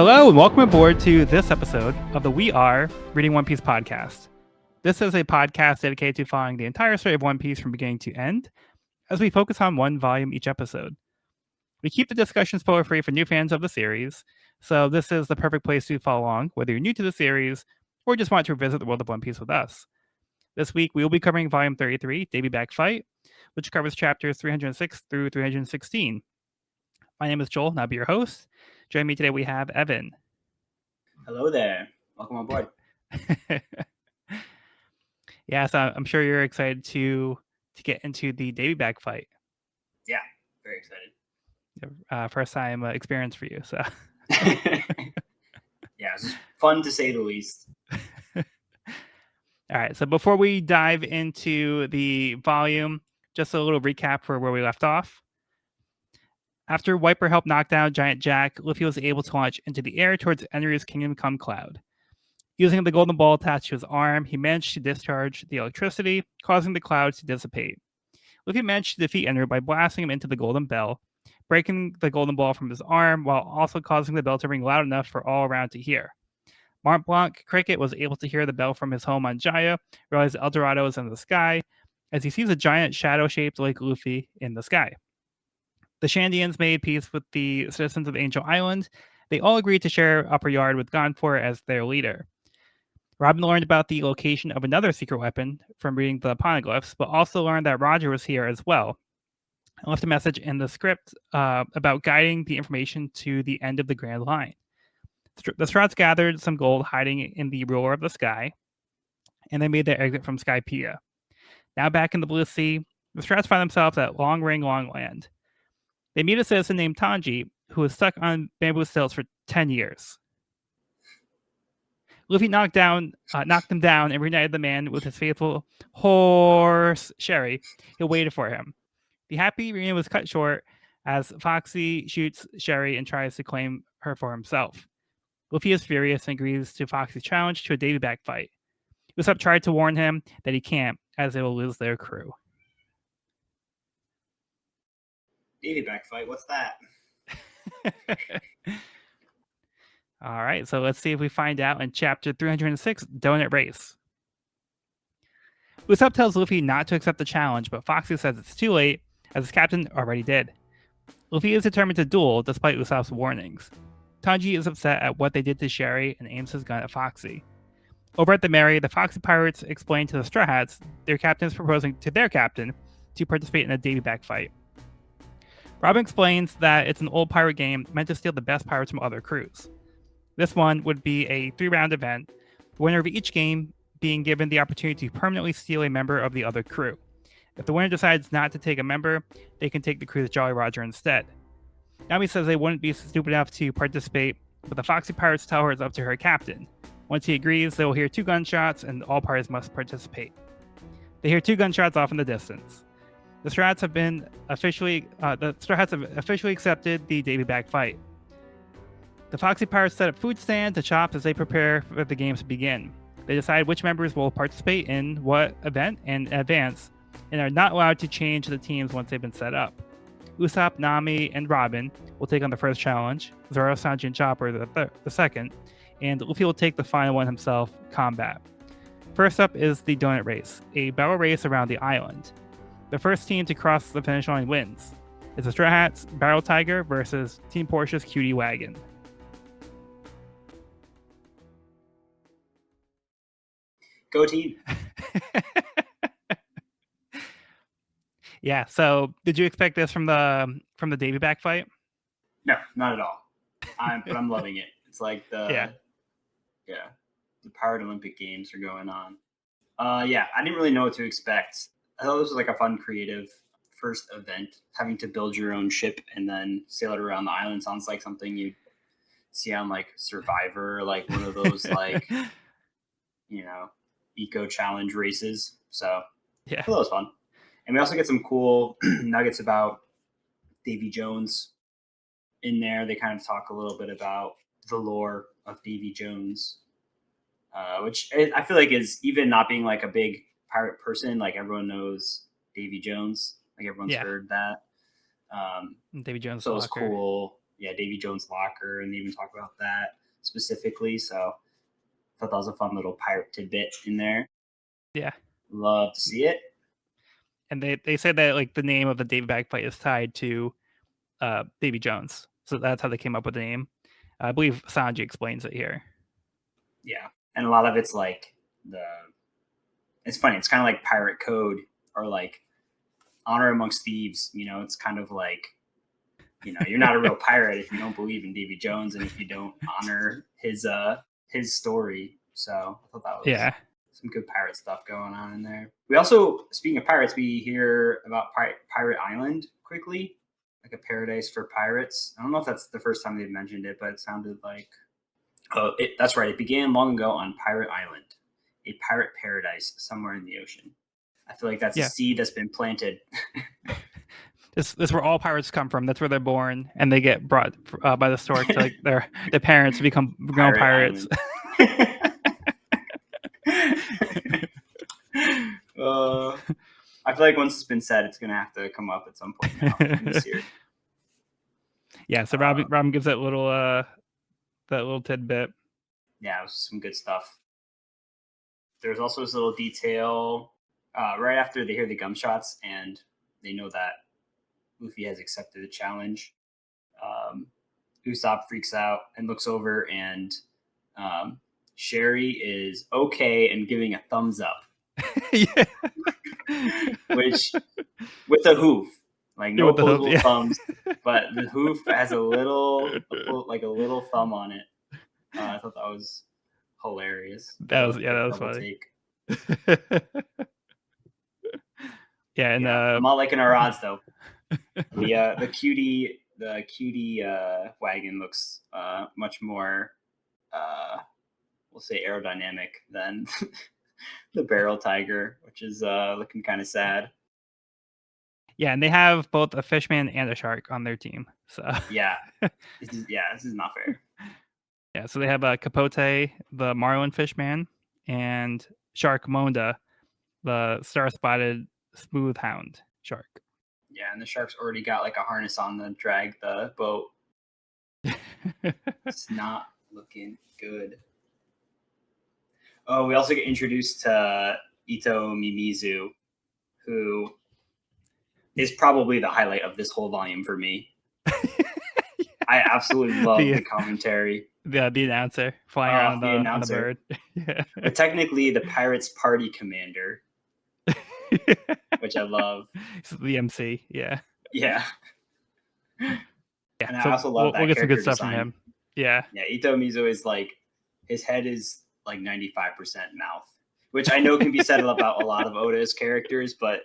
Hello and welcome aboard to this episode of the We Are Reading One Piece podcast. This is a podcast dedicated to following the entire story of One Piece from beginning to end, as we focus on one volume each episode. We keep the discussion spoiler-free for new fans of the series, so this is the perfect place to follow along, whether you're new to the series or just want to revisit the world of One Piece with us. This week, we will be covering Volume 33, Davy Back Fight, which covers chapters 306 through 316. My name is Joel, and I'll be your host. Joining me today, we have Evan. Hello there. Welcome on board. Yeah, so I'm sure you're excited to get into the Davy Back fight. Yeah, very excited. First time experience for you, so. Yeah, it's just fun to say the least. All right, so before we dive into the volume, just a little recap for where we left off. After Wiper helped knock down Giant Jack, Luffy was able to launch into the air towards Enryu's Kingdom Come Cloud. Using the golden ball attached to his arm, he managed to discharge the electricity, causing the clouds to dissipate. Luffy managed to defeat Enryu by blasting him into the golden bell, breaking the golden ball from his arm while also causing the bell to ring loud enough for all around to hear. Mont Blanc Cricket was able to hear the bell from his home on Jaya, realize El Dorado is in the sky, as he sees a giant shadow-shaped Lake Luffy in the sky. The Shandians made peace with the citizens of Angel Island. They all agreed to share Upper Yard with Gonfor as their leader. Robin learned about the location of another secret weapon from reading the poneglyphs, but also learned that Roger was here as well, and left a message in the script about guiding the information to the end of the Grand Line. The Strats gathered some gold hiding in the ruler of the sky, and they made their exit from Skypiea. Now back in the Blue Sea, the Strats find themselves at Long Ring Long Land. They meet a citizen named Tanji, who was stuck on bamboo stilts for 10 years. Luffy knocked him down, and reunited the man with his faithful horse, Sherry, who waited for him. The happy reunion was cut short as Foxy shoots Sherry and tries to claim her for himself. Luffy is furious and agrees to Foxy's challenge to a Davy Back fight. Usopp tried to warn him that he can't, as they will lose their crew. Davy Back fight, what's that? All right, so let's see if we find out in chapter 306, Donut Race. Usopp tells Luffy not to accept the challenge, but Foxy says it's too late, as his captain already did. Luffy is determined to duel despite Usopp's warnings. Tanji is upset at what they did to Sherry and aims his gun at Foxy. Over at the Mary, the Foxy pirates explain to the Straw Hats their captain is proposing to their captain to participate in a Davy Back fight. Robin explains that it's an old pirate game meant to steal the best pirates from other crews. This one would be a 3-round event, the winner of each game being given the opportunity to permanently steal a member of the other crew. If the winner decides not to take a member, they can take the crew's Jolly Roger instead. Nami says they wouldn't be stupid enough to participate, but the Foxy Pirates tell her it's up to her captain. Once he agrees, they will hear 2 gunshots and all parties must participate. They hear 2 gunshots off in the distance. The Straw Hats have officially accepted the Davy Back fight. The Foxy Pirates set up food stands and shops as they prepare for the games to begin. They decide which members will participate in what event in advance, and are not allowed to change the teams once they've been set up. Usopp, Nami, and Robin will take on the first challenge, Zoro, Sanji, and Chopper the second, and Luffy will take the final one himself, Combat. First up is the Donut Race, a battle race around the island. The first team to cross the finish line wins. It's the Straw Hats Battle Tiger versus Team Porsche's Cutie Wagon. Go team. Yeah, so did you expect this from the Davy Back fight? No, not at all. But I'm loving it. It's like the Pirate Olympic Games are going on. I didn't really know what to expect. I thought this was like a fun, creative first event. Having to build your own ship and then sail it around the island sounds like something you'd see on like Survivor, like one of those like eco challenge races. So yeah, I thought that was fun. And we also get some cool nuggets about Davy Jones in there. They kind of talk a little bit about the lore of Davy Jones, which I feel like is, even not being like a big pirate person, like everyone knows Davy Jones. Like everyone's heard that. Davy Jones. So it was cool. Davy Jones' locker, and they even talk about that specifically. So I thought that was a fun little pirate tidbit in there. Yeah. Love to see it. And they said that like the name of the Davy bag fight is tied to Davy Jones, so that's how they came up with the name. I believe Sanji explains it here. Yeah, and a lot of it's like it's funny. It's kind of like pirate code or like honor amongst thieves. It's kind of like, you're not a real pirate if you don't believe in Davy Jones and if you don't honor his story. So I thought that was some good pirate stuff going on in there. We also, speaking of pirates, we hear about Pirate Island quickly, like a paradise for pirates. I don't know if that's the first time they've mentioned it, but it sounded like, that's right. It began long ago on Pirate Island, a pirate paradise somewhere in the ocean. I feel like that's a seed that's been planted. This is where all pirates come from. That's where they're born, and they get brought by the stork to like their parents to become grown pirates. I feel like once it's been said, it's gonna have to come up at some point now in this year. Yeah, so Robin gives that little tidbit. Yeah, it was some good stuff. There's also this little detail right after they hear the gunshots and they know that Luffy has accepted the challenge. Usopp freaks out and looks over, and Sherry is okay and giving a thumbs up. Yeah. Which, with a hoof, like no opposable thumbs, but the hoof has a little thumb on it. I thought that was hilarious. That was funny. Yeah, and I'm not liking our odds though. The cutie wagon looks much more we'll say aerodynamic than the barrel tiger, which is looking kind of sad. Yeah, and they have both a fishman and a shark on their team. So this is not fair. Yeah, so they have Capote, the marlin fishman, and Shark Monda, the star-spotted smooth hound shark. Yeah, and the shark's already got like a harness on to drag the boat. It's not looking good. Oh, we also get introduced to Ito Mimizu, who is probably the highlight of this whole volume for me. I absolutely love the commentary. The announcer flying around on the bird. Yeah. But technically the Pirates Party Commander, which I love. It's the MC, yeah. Yeah. Yeah, and I also love that we'll get some good stuff design from him. Yeah. Yeah, Ito Mizu is like, his head is like 95% mouth, which I know can be said about a lot of Oda's characters, but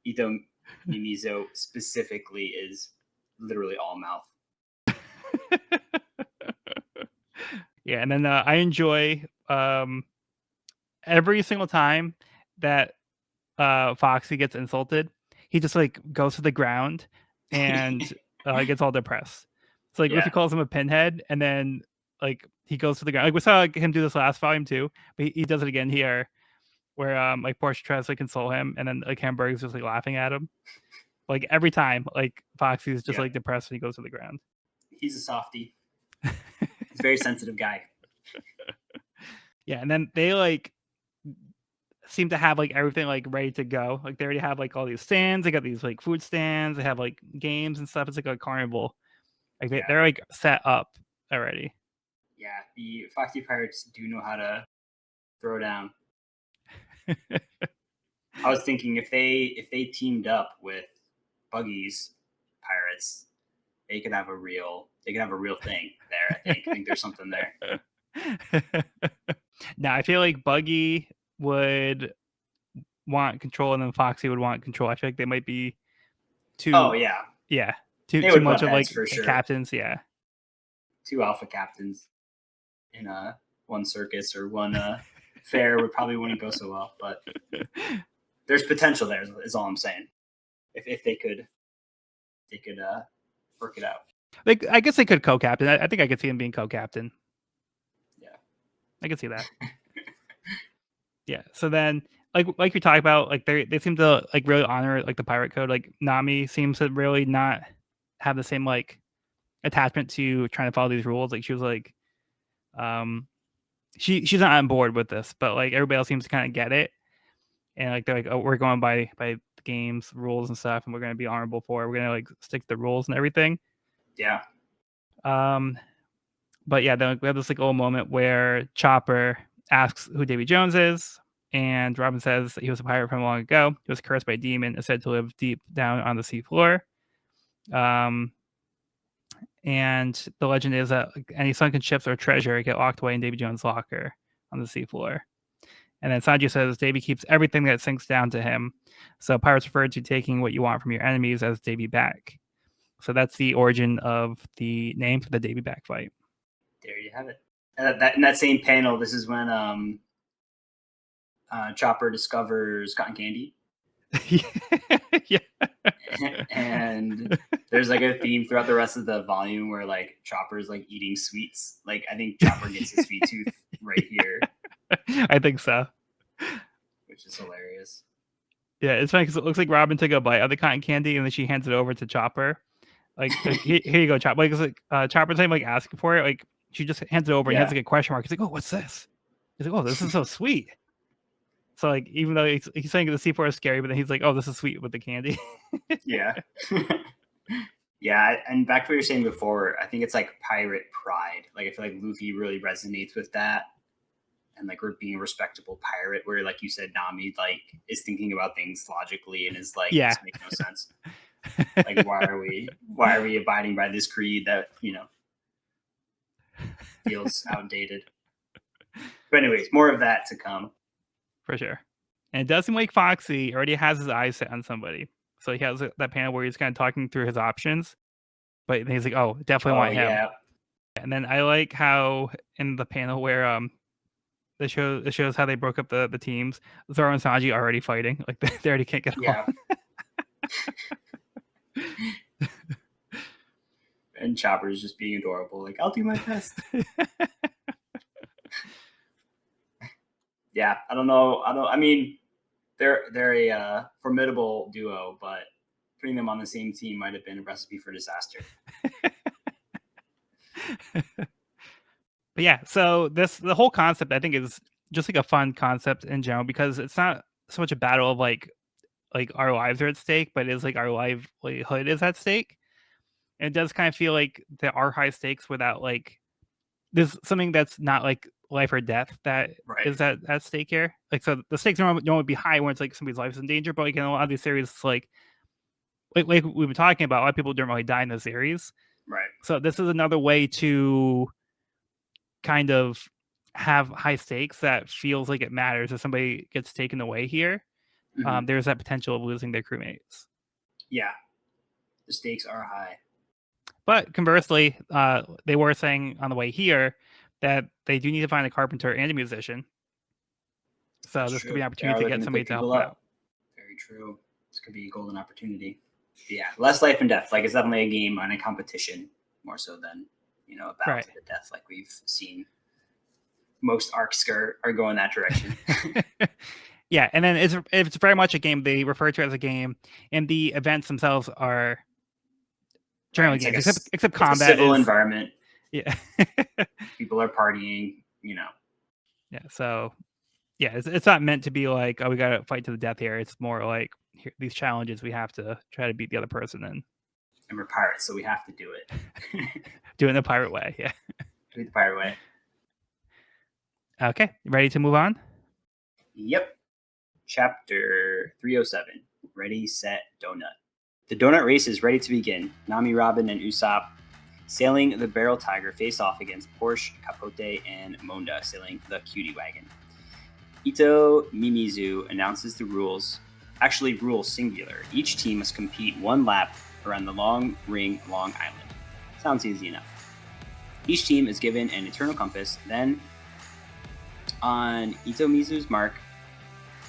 Ito Mimizo specifically is literally all mouth. Yeah, and then I enjoy every single time that Foxy gets insulted, he just like goes to the ground and gets all depressed. So like Luffy calls him a pinhead, and then like he goes to the ground. Like we saw him do this last volume too, but he does it again here, where like Portia tries to like, console him, and then like Hamburg's just like laughing at him. Like every time, like Foxy's just like depressed when he goes to the ground. He's a softie. He's a very sensitive guy. Yeah, and then they like seem to have like everything like ready to go. Like they already have like all these stands. They got these like food stands. They have like games and stuff. It's like a carnival. Like they're like set up already. Yeah, the Foxy Pirates do know how to throw down. I was thinking if they teamed up with Buggy's Pirates, they could have a real thing there. I think there's something there. Now I feel like Buggy would want control, and then Foxy would want control. I feel like they might be too. Oh yeah. Too much of like for sure. captains. Yeah. Two alpha captains in one circus or one fair wouldn't go so well, but there's potential there. Is all I'm saying. If they could work it out. Like I guess they could co-captain. I think I could see him being co-captain. Yeah, I could see that. Yeah. So then, like we talked about, like they seem to like really honor like the pirate code. Like Nami seems to really not have the same like attachment to trying to follow these rules. Like she was like, she's not on board with this, but like everybody else seems to kind of get it, and like they're like, oh, we're going by the game's rules and stuff, and we're gonna be honorable for it. We're gonna like stick to the rules and everything. Yeah. But yeah, then we have this like old moment where Chopper asks who Davy Jones is, and Robin says that he was a pirate from long ago. He was cursed by a demon and said to live deep down on the seafloor. And the legend is that any sunken ships or treasure get locked away in Davy Jones' locker on the seafloor. And then Sanji says Davy keeps everything that sinks down to him. So pirates refer to taking what you want from your enemies as Davy back. So that's the origin of the name for the Davy back fight. There you have it. In that same panel, this is when Chopper discovers cotton candy. Yeah. And there's like a theme throughout the rest of the volume where like Chopper's like eating sweets. Like I think Chopper gets his sweet tooth right here. I think so. Which is hilarious. Yeah, it's funny because it looks like Robin took a bite of the cotton candy and then she hands it over to Chopper. Like here you go, Chopper. Like it's like Chopper's like asking for it. Like she just hands it over and he has like a question mark. He's like, oh, what's this? He's like, oh, this is so sweet. So like even though he's saying the C4 is scary, but then he's like, oh, this is sweet with the candy. Yeah. Yeah, and back to what you were saying before, I think it's like pirate pride. Like I feel like Luffy really resonates with that. And like we're being a respectable pirate where like you said, Nami like is thinking about things logically and is like, this makes no sense. Like why are we abiding by this creed that, you know, feels outdated? But anyways, more of that to come. For sure. And it does seem like Foxy already has his eyes set on somebody. So he has that panel where he's kind of talking through his options. But he's like, oh, definitely want him. Yeah. And then I like how in the panel where it shows how they broke up the teams, Zoro and Sanji are already fighting. Like they already can't get along. And Chopper's just being adorable. Like, I'll do my best. Yeah, I don't know. I mean, they're a formidable duo, but putting them on the same team might have been a recipe for disaster. But yeah, so the whole concept I think is just like a fun concept in general because it's not so much a battle of like our lives are at stake, but it's like our livelihood is at stake. And it does kind of feel like there are high stakes without like there's something that's not like life or death that is at stake here. Like so the stakes don't would be high when it's like somebody's life is in danger, but like in a lot of these series it's like we've been talking about, a lot of people don't really die in the series. Right. So this is another way to kind of have high stakes that feels like it matters if somebody gets taken away here. Mm-hmm. There's that potential of losing their crewmates. Yeah, the stakes are high. But conversely, they were saying on the way here that they do need to find a carpenter and a musician. So this could be an opportunity to get somebody to help out. Very true. This could be a golden opportunity. Yeah, less life and death. Like it's definitely a game and a competition more so than, you know, a battle to the death like we've seen. Most arcs are going that direction. Yeah, and then it's very much a game. They refer to it as a game, and the events themselves are generally games, like except combat. Civil environment. Yeah. People are partying, you know. Yeah, so yeah, it's not meant to be like, oh, we got to fight to the death here. It's more like here, these challenges we have to try to beat the other person in. And we're pirates, so we have to do it. Do it in the pirate way, yeah. Do it the pirate way. Okay, ready to move on? Yep. Chapter 307. Ready, set, donut. The donut race is ready to begin. Nami, Robin, and Usopp sailing the Barrel Tiger face off against Porsche, Capote, and Monda sailing the Cutie Wagon. Ito Mimizu announces the rules. Actually, rule singular. Each team must compete one lap around the long ring Long Island. Sounds easy enough. Each team is given an eternal compass. Then, on Ito Mizu's mark,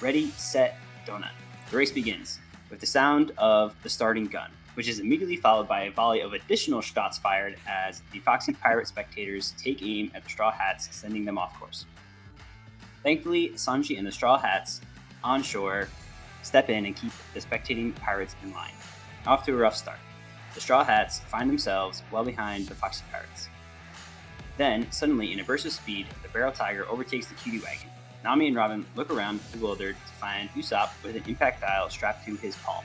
ready, set, donut. The race begins with the sound of the starting gun, which is immediately followed by a volley of additional shots fired as the Foxy Pirate spectators take aim at the Straw Hats, sending them off course. Thankfully, Sanji and the Straw Hats on shore step in and keep the spectating pirates in line. Off to a rough start. The Straw Hats find themselves well behind the Foxy Pirates. Then, suddenly, in a burst of speed, the Barrel Tiger overtakes the Cutie Wagon. Nami and Robin look around, bewildered, to find Usopp with an impact dial strapped to his palm.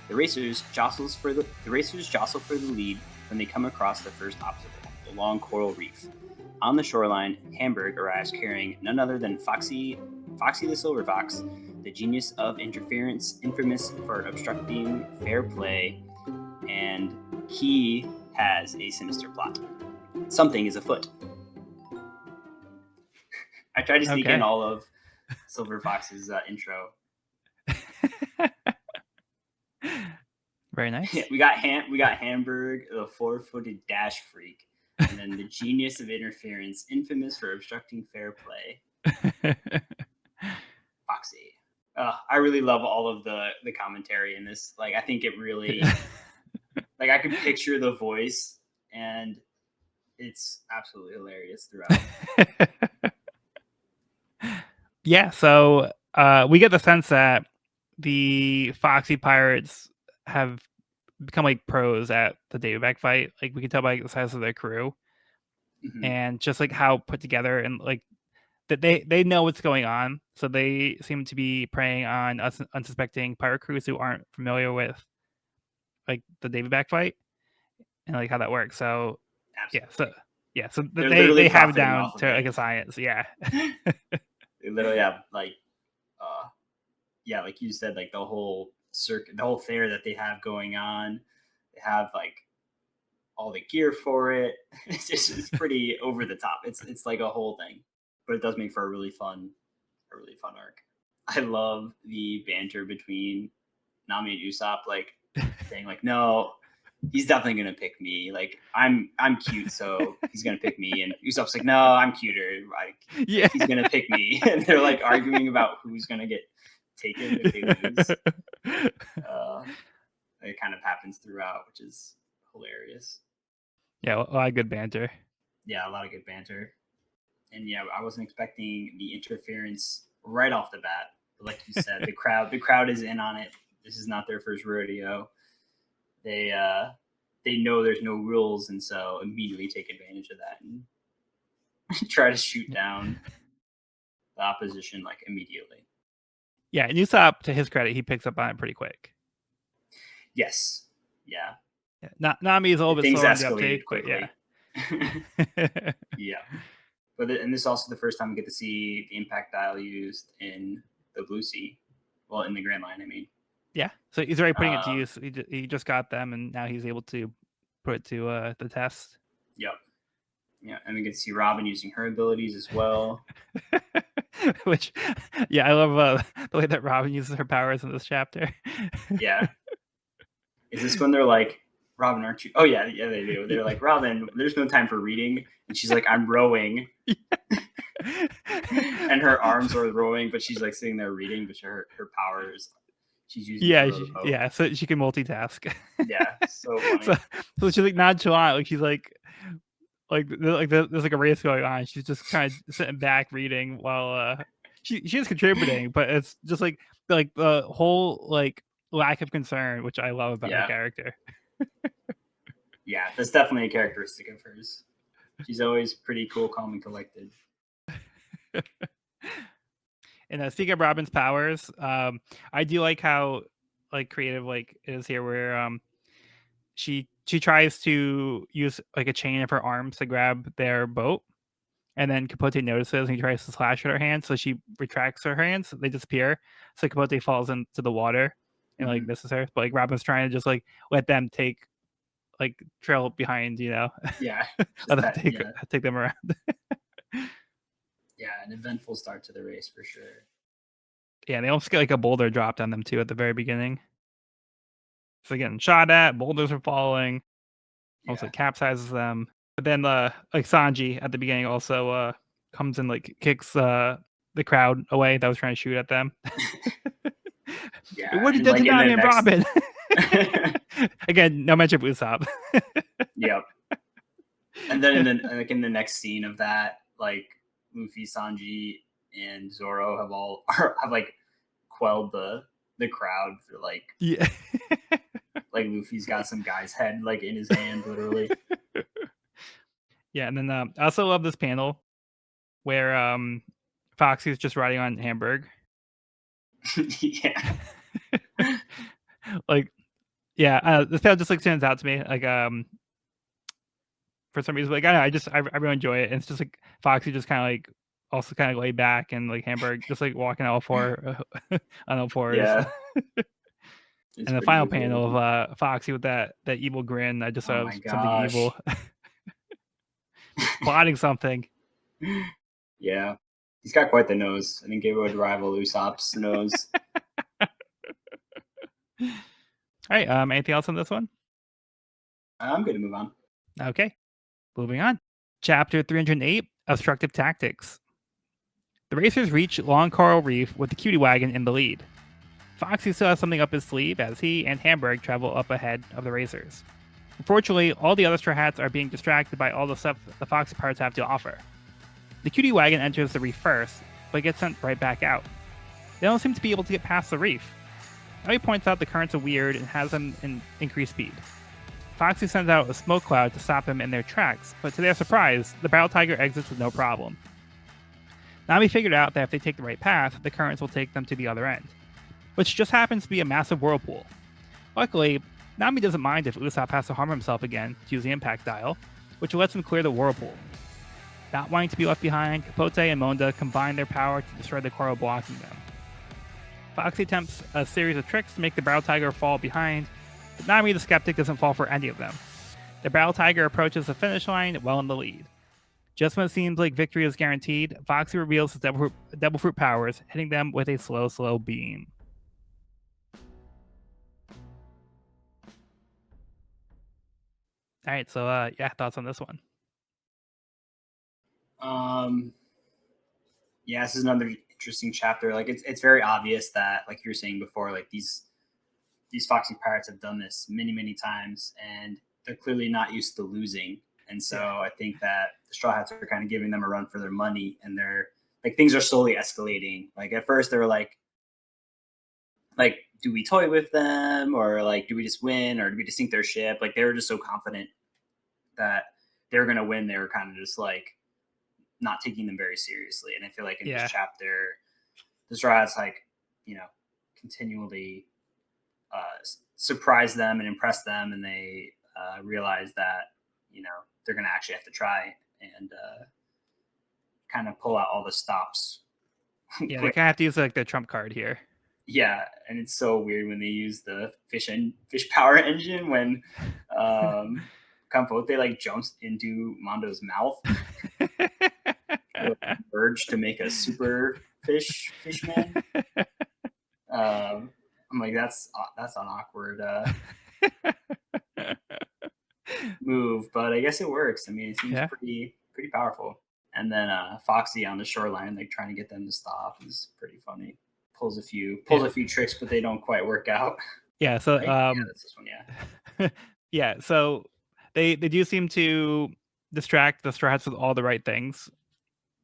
The racers jostle for the lead when they come across the first obstacle, the long coral reef. On the shoreline, Hamburg arrives carrying none other than Foxy the Silver Fox, the genius of interference, infamous for obstructing fair play, and he has a sinister plot. Something is afoot. I tried to sneak in all of Silver Fox's intro. Very nice. Yeah, we got Hamburg, the 4-footed dash freak, and then the genius of interference, infamous for obstructing fair play. Foxy. I really love all of the commentary in this. Like, I think it really, like, I can picture the voice, and it's absolutely hilarious throughout. Yeah, so we get the sense that the Foxy Pirates have become like pros at the Davy fight. Like, we can tell by the size of their crew, and just like how put together, and like that they know what's going on. So they seem to be preying on unsuspecting pirate crews who aren't familiar with like the Davy fight and like how that works. So Absolutely. so They're they have it down to like a science. Yeah. They literally have like like you said, like the whole circuit, the whole fair that they have going on. They have like all the gear for it. It's pretty over the top. It's like a whole thing, but it does make for a really fun arc. I love the banter between Nami and Usopp, like saying like, no, he's definitely gonna pick me. Like, I'm cute, so he's gonna pick me. And Usopp's like, no, I'm cuter. Like, he's gonna pick me. And they're like arguing about who's gonna get taken if they lose. It kind of happens throughout, which is hilarious. Yeah, a lot of good banter. Yeah, a lot of good banter. And yeah, I wasn't expecting the interference right off the bat. But like you said, the crowd is in on it. This is not their first rodeo. They know there's no rules, and so immediately take advantage of that and try to shoot down the opposition like immediately. Yeah, and Usopp, to his credit, he picks up on it pretty quick. Yes. Yeah. Nami is a little bit slower on the uptake, quickly. But yeah. Yeah. But and this is also the first time we get to see the impact dial used in the Blue Sea. Well, in the Grand Line, I mean. Yeah. So he's already putting it to use. He just got them, and now he's able to put it to the test. Yep. Yeah, and we get to see Robin using her abilities as well. Which, yeah, I love the way that Robin uses her powers in this chapter. Yeah. Is this when they're like, Robin, aren't you? Oh, yeah, they do. They're like, Robin, there's no time for reading. And she's like, I'm rowing. And her arms are rowing, but she's like sitting there reading, but her powers, she's using yeah, so she can multitask. Yeah, so funny. So she's like nonchalant, like she's like there's like a race going on. She's just kind of sitting back reading while she is contributing, but it's just like the whole like lack of concern, which I love about her character. Yeah, that's definitely a characteristic of hers. She's always pretty cool, calm, and collected. And speaking of Robin's powers, I do like how like creative like it is here, where she tries to use like a chain of her arms to grab their boat, and then Capote notices and he tries to slash at her hands, so she retracts her hands, they disappear, so Capote falls into the water and like misses her, but like Robin's trying to just like let them take like trail behind, you know. Yeah. Let them take them around. Yeah, an eventful start to the race for sure. Yeah, they almost get like a boulder dropped on them too at the very beginning. So getting shot at, boulders are falling, also capsizes them. But then like Sanji at the beginning also comes and like kicks the crowd away that was trying to shoot at them. Yeah. What did you do to Nami and Robin? Again, no mention of Usopp. Yep. And then in the next scene of that, like Luffy, Sanji, and Zoro have like quelled the crowd for like like Luffy's got some guy's head like in his hand, literally. Yeah, and then I also love this panel where Foxy's just riding on Hamburg. Yeah. Like, yeah, this panel just like stands out to me. Like, for some reason, like I really enjoy it. And it's just like Foxy just kind of like also kind of laid back, and like Hamburg just like walking on all fours. Yeah. And the final panel of Foxy with that evil grin, I just Oh saw my something gosh. evil. Plotting something. Yeah. He's got quite the nose. I think it would rival Usopp's nose. All right. Anything else on this one? I'm good to move on. Okay. Moving on. Chapter 308, Obstructive Tactics. The racers reach Long Coral Reef with the cutie wagon in the lead. Foxy still has something up his sleeve as he and Hamburg travel up ahead of the racers. Unfortunately, all the other Straw Hats are being distracted by all the stuff the Foxy Pirates have to offer. The cutie wagon enters the reef first, but gets sent right back out. They don't seem to be able to get past the reef. Ellie points out the currents are weird and has them in increased speed. Foxy sends out a smoke cloud to stop them in their tracks, but to their surprise, the Battle Tiger exits with no problem. Nami figured out that if they take the right path, the currents will take them to the other end, which just happens to be a massive whirlpool. Luckily, Nami doesn't mind if Usopp has to harm himself again to use the impact dial, which lets him clear the whirlpool. Not wanting to be left behind, Capote and Monda combine their power to destroy the coral blocking them. Foxy attempts a series of tricks to make the Battle Tiger fall behind, but Nami the Skeptic doesn't fall for any of them. The Battle Tiger approaches the finish line well in the lead. Just when it seems like victory is guaranteed, Foxy reveals his Devil Fruit powers, hitting them with a slow beam. All right, so yeah, thoughts on this one? Yeah, this is another interesting chapter. Like it's very obvious that, like you were saying before, like these Foxy Pirates have done this many times, and they're clearly not used to losing. And so I think that the Straw Hats are kind of giving them a run for their money, and they're like things are slowly escalating. Like at first they were like, do we toy with them, or like do we just win, or do we just sink their ship? Like they were just so confident that they were going to win. They were kind of just like not taking them very seriously. And I feel like in this chapter, the Straw Hats like continually surprise them and impress them, and they realize that they're going to actually have to try and kind of pull out all the stops. Yeah, they kind of have to use like the trump card here. Yeah, and it's so weird when they use the fish power engine when Campote like jumps into Mondo's mouth. Urge to make a super fishman. I'm like, that's an awkward move, but I guess it works. I mean, it seems pretty powerful. And then Foxy on the shoreline, like trying to get them to stop, is pretty funny. Pulls a few tricks, but they don't quite work out. Yeah, so right? Yeah, that's this one. Yeah. Yeah, so they do seem to distract the Straw Hats with all the right things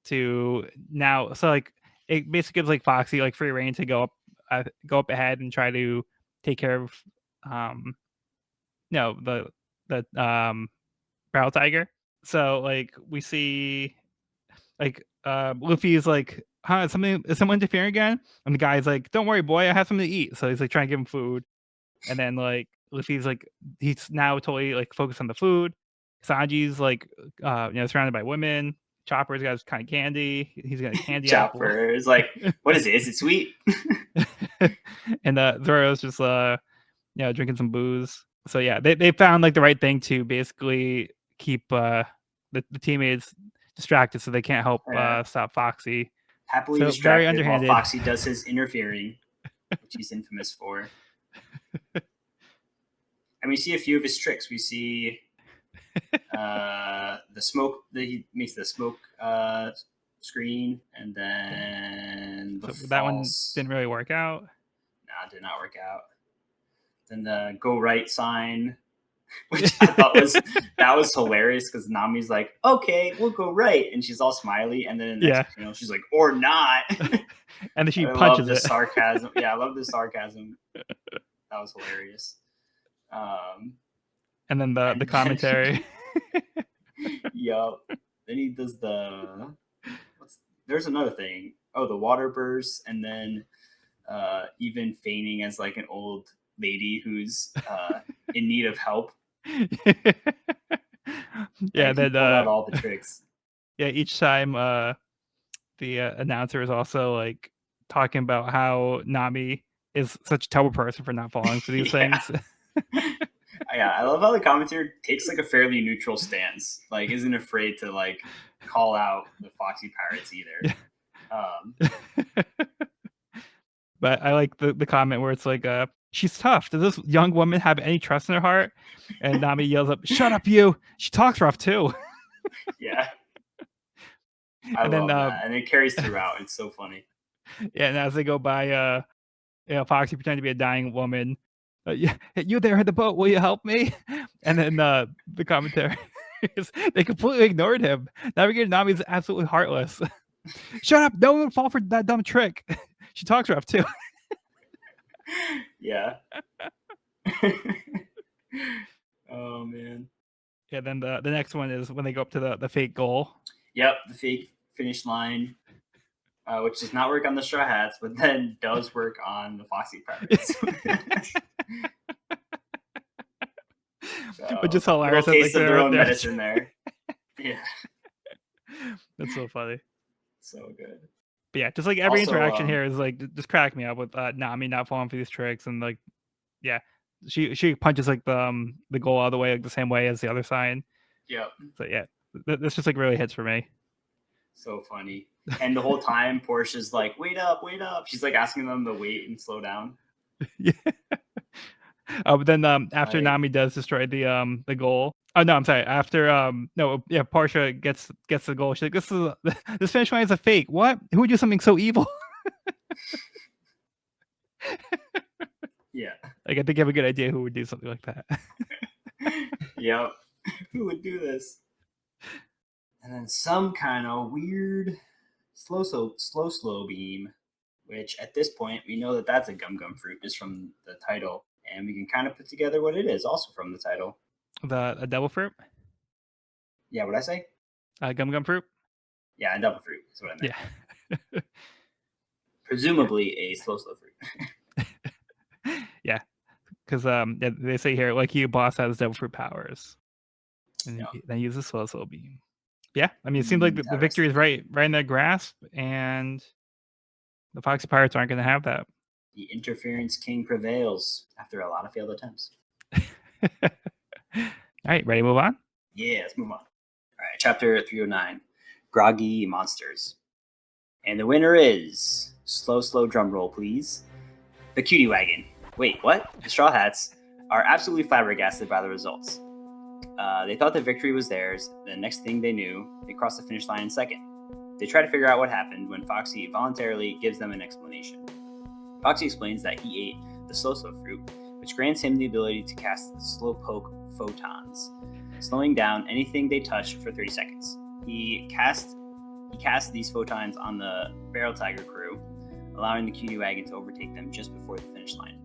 to now. So like it basically gives like Foxy like free reign to go up ahead and try to take care of the Battle Tiger. So like we see like Luffy is like, is someone interfering again? And the guy's like, don't worry, boy, I have something to eat. So he's like trying to give him food. And then like Luffy's like, he's now totally like focused on the food. Sanji's like surrounded by women. Chopper's got his kind of candy. He's got a candy apple. Chopper is like, what is it? Is it sweet? And Zoro's just drinking some booze. So yeah, they found like the right thing to basically keep the teammates distracted so they can't help stop Foxy. Happily so distracted very underhanded. while Foxy does his interfering, which he's infamous for. And we see a few of his tricks. We see the smoke that he makes the smoke screen, and then that one didn't really work out. No, it did not work out. Then the go right sign, which I thought was hilarious because Nami's like, okay, we'll go right, and she's all smiley, and then she's like, or not, and then she punches it. Sarcasm. Yeah, I love the sarcasm. That was hilarious. And then the and commentary. Yup. Then he does there's another thing. Oh, the water burst, and then even feigning as like an old lady who's in need of help. Yeah, Like he then pulled out all the tricks. yeah, each time the announcer is also like talking about how Nami is such a terrible person for not falling for these Yeah. things. Yeah, I love how the commentator takes like a fairly neutral stance. Like, isn't afraid to like call out the Foxy Pirates either. But I like the comment where it's like, she's tough. Does this young woman have any trust in her heart? And Nami yells up, "Shut up, you! She talks rough too." Yeah, I And then love that, and it carries throughout. It's so funny. yeah, and as they go by, Foxy pretending to be a dying woman. Yeah, you there at the boat? Will you help me? And then the commentary is they completely ignored him. Navigator Nami is absolutely heartless. Shut up! No one would fall for that dumb trick. She talks rough too. Yeah. Oh man. Yeah. Then the next one is when they go up to the fake goal. Yep, the fake finish line, which does not work on the Straw Hats, but then does work on the Foxy Pirates. But just Little hilarious. taste Like, of their own they're- medicine there. Yeah, That's so funny. so good. But yeah, just like every Also, interaction here is like just crack me up with Nami not falling for these tricks, and like yeah, she punches like the goal all the way like the same way as the other side. Yep, So yeah, this just like really hits for me. so funny. And the whole time, Portia's like, "Wait up, wait up." She's like asking them to wait and slow down. Yeah. But then after Like, Nami does destroy the goal. Oh no, I'm sorry. After no, yeah, Portia gets the goal. She's like, this finish line is a fake. What? Who would do something so evil? yeah, Like I think you have a good idea who would do something like that. yep. Who would do this? And then some kind of weird slow beam, which at this point we know that that's a gum gum fruit just from the title, and we can kind of put together what it is also from the title. A devil fruit? Yeah, what I say? Gum gum fruit? Yeah, a devil fruit is what I meant. Yeah. Presumably a slow fruit. Yeah. Because yeah, they say here, like, your boss has devil fruit powers. And Yeah. then uses slow beam. Yeah, I mean, it seems like the victory is right in their grasp, and the Foxy Pirates aren't going to have that. The Interference King prevails after a lot of failed attempts. All right, ready to move on? Yeah, let's move on. All right, chapter 309, Groggy Monsters. And the winner is, slow drum roll, please, the Cutie Wagon. Wait, what? The Straw Hats are absolutely flabbergasted by the results. They thought the victory was theirs. The next thing they knew, they crossed the finish line in second. They try to figure out what happened when Foxy voluntarily gives them an explanation. Foxy explains that he ate the slow fruit, which grants him the ability to cast slowpoke photons, slowing down anything they touch for 30 seconds. He cast these photons on the Barrel Tiger crew, allowing the Cutie Wagon to overtake them just before the finish line.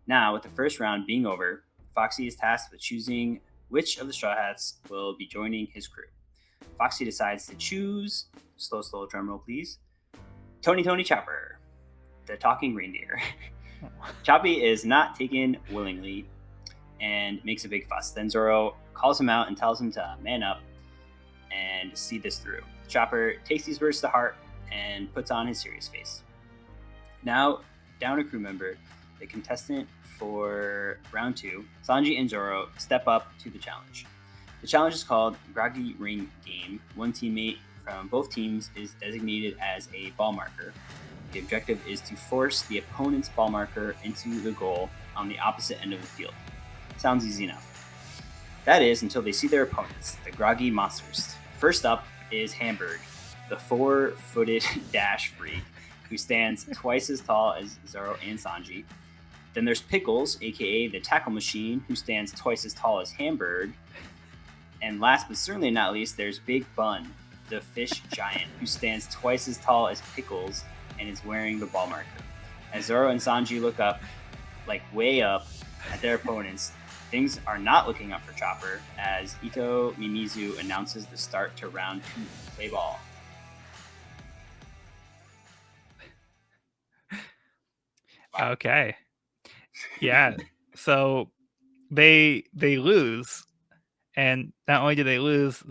Now, with the first round being over, Foxy is tasked with choosing which of the Straw Hats will be joining his crew. Foxy decides to choose, slow drumroll please, Tony Chopper, the talking reindeer. Choppy is not taken willingly and makes a big fuss. Then Zoro calls him out and tells him to man up and see this through. Chopper takes these words to heart and puts on his serious face. Now, down a crew member, the contestant for round 2, Sanji and Zoro step up to the challenge. The challenge is called Groggy Ring Game. One teammate from both teams is designated as a ball marker. The objective is to force the opponent's ball marker into the goal on the opposite end of the field. Sounds easy enough. That is until they see their opponents, the Groggy Monsters. First up is Hamburg, the 4-footed dash freak, who stands twice as tall as Zoro and Sanji. Then there's Pickles, aka the tackle machine, who stands twice as tall as Hamburg. And last but certainly not least, there's Big Bun, the fish giant, who stands twice as tall as Pickles and is wearing the ball marker. As Zoro and Sanji look up, like way up, at their opponents, things are not looking up for Chopper as Ito Mimizu announces the start to round 2. Play ball. Wow. Okay. Yeah. So they lose, and not only do they lose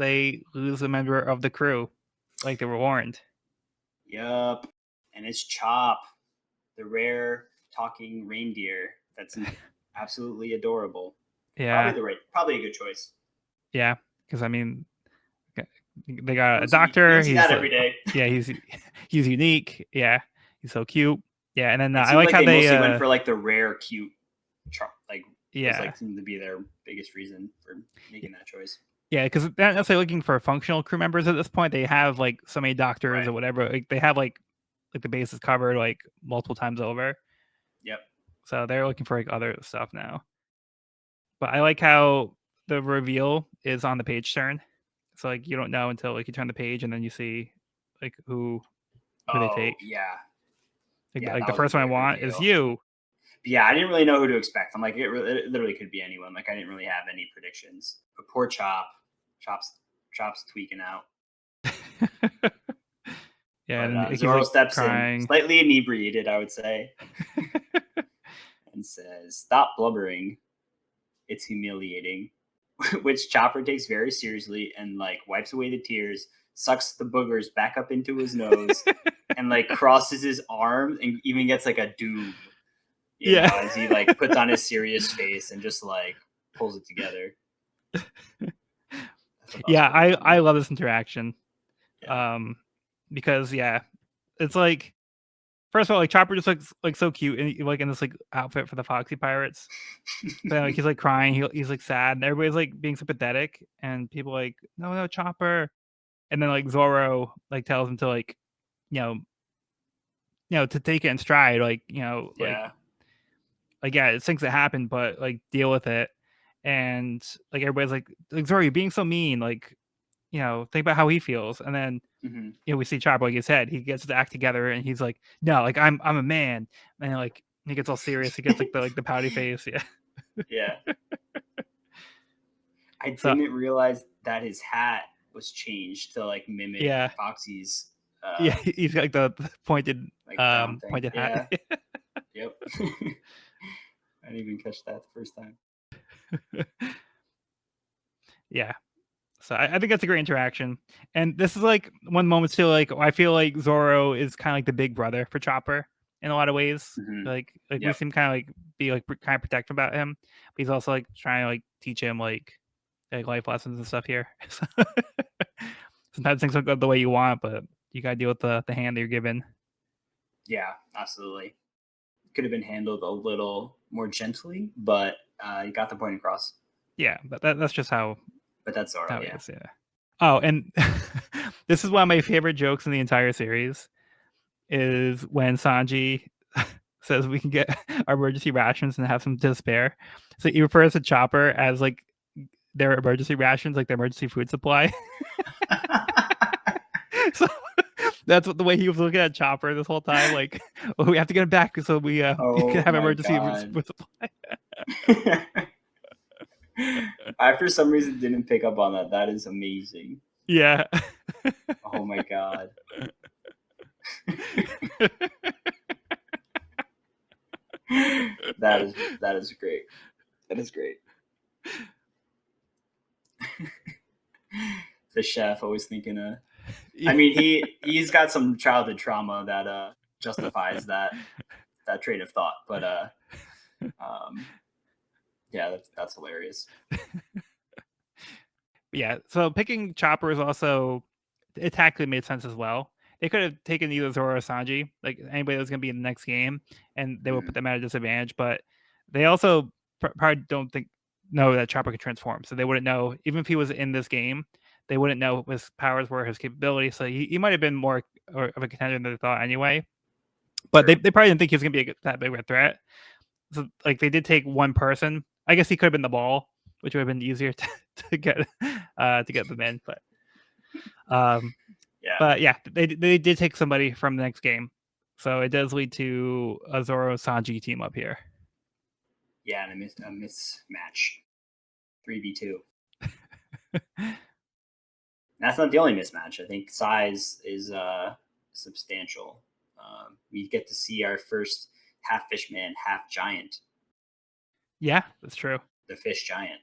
a member of the crew, like they were warned. Yup. And it's Chop, the rare talking reindeer. That's absolutely adorable. Yeah. Probably a good choice. Yeah. Because I mean, they got a You doctor. don't see He's that every day. Yeah, he's unique. Yeah, he's so cute. Yeah, and then It I seemed like like how they they mostly went for like the rare, cute, yeah, seemed to be their biggest reason for making that choice. yeah, because they're not necessarily looking for functional crew members at this point. They have like so many doctors Right. or whatever. Like they have like the bases covered like multiple times over. Yep. So they're looking for like other stuff now. But I like how the reveal is on the page turn. So like you don't know until like you turn the page and then you see like who they Oh take. yeah, yeah. Like That the was a first one I great want is reveal. you. But yeah, I didn't really know who to expect. I'm like, it literally could be anyone. Like, I didn't really have any predictions. But poor Chop's tweaking out. Yeah, But and then he's Zoro like steps in, crying. slightly inebriated, I would say, and says, "Stop blubbering. It's humiliating." Which Chopper takes very seriously and like wipes away the tears, sucks the boogers back up into his nose, and like crosses his arm and even gets like a doom. Yeah. As he like puts on his serious face and just like pulls it together. Yeah, I love this interaction. Yeah. Because yeah, it's like first of all, like Chopper just looks like so cute and like in this like outfit for the Foxy Pirates. But like he's like crying, he's like sad, and everybody's like being sympathetic, and people like no Chopper, and then like Zoro like tells him to like you know to take it in stride, like Yeah. like yeah, it's things that happen, but like deal with it, and like everybody's like Zoro, you're being so mean, like think about how he feels, and then Mm-hmm. we see Chopper, like you said, he gets to act together, and he's like, no, like I'm a man, and like he gets all serious, he gets like the pouty face, yeah. Yeah. I So didn't realize that his hat was changed to like mimic yeah, Foxy's yeah, he's got like the pointed like crown thing. pointed hat. Yeah. Yep. I didn't even catch that the first time. Yeah. So I think that's a great interaction, and this is like one moment too. Like I feel like Zoro is kind of like the big brother for Chopper in a lot of ways. Mm-hmm. Like we Yep. seem kind of like be like kind of protective about him, but he's also like trying to like teach him like life lessons and stuff here. Sometimes things don't go the way you want, but you gotta deal with the hand that you're given. Yeah, absolutely. Could have been handled a little more gently, but you got the point across. Yeah, but that's just how. But that's Zoro, How yeah. it is, yeah. Oh, and this is one of my favorite jokes in the entire series. Is when Sanji says we can get our emergency rations and have some to spare. So he refers to Chopper as like their emergency rations, like their emergency food supply. So that's what the way he was looking at Chopper this whole time. Like, oh, we have to get him back so we can have my emergency God. food supply. I for some reason didn't pick up on that. That is amazing. Yeah. Oh my God. that is great. That is great. The chef always thinking Yeah. I mean he's got some childhood trauma that justifies that train of thought, but yeah, that's hilarious. Yeah, so picking Chopper is also it tactically made sense as well. They could have taken either Zoro or Sanji, like anybody that's going to be in the next game, and they would put them at a disadvantage. But they also probably don't know that Chopper could transform, so they wouldn't know even if he was in this game. They wouldn't know what his powers were, his capabilities. So he might have been more of a contender than they thought anyway. But they probably didn't think he was going to be that big of a threat. So like they did take one person. I guess he could have been the ball, which would have been easier to get them in. Yeah. But yeah, they did take somebody from the next game, so it does lead to a Zoro Sanji team up here. Yeah, and a mismatch. 3v2. That's not the only mismatch. I think size is substantial. We get to see our first half fish man, half giant. Yeah, that's true. The fish giant.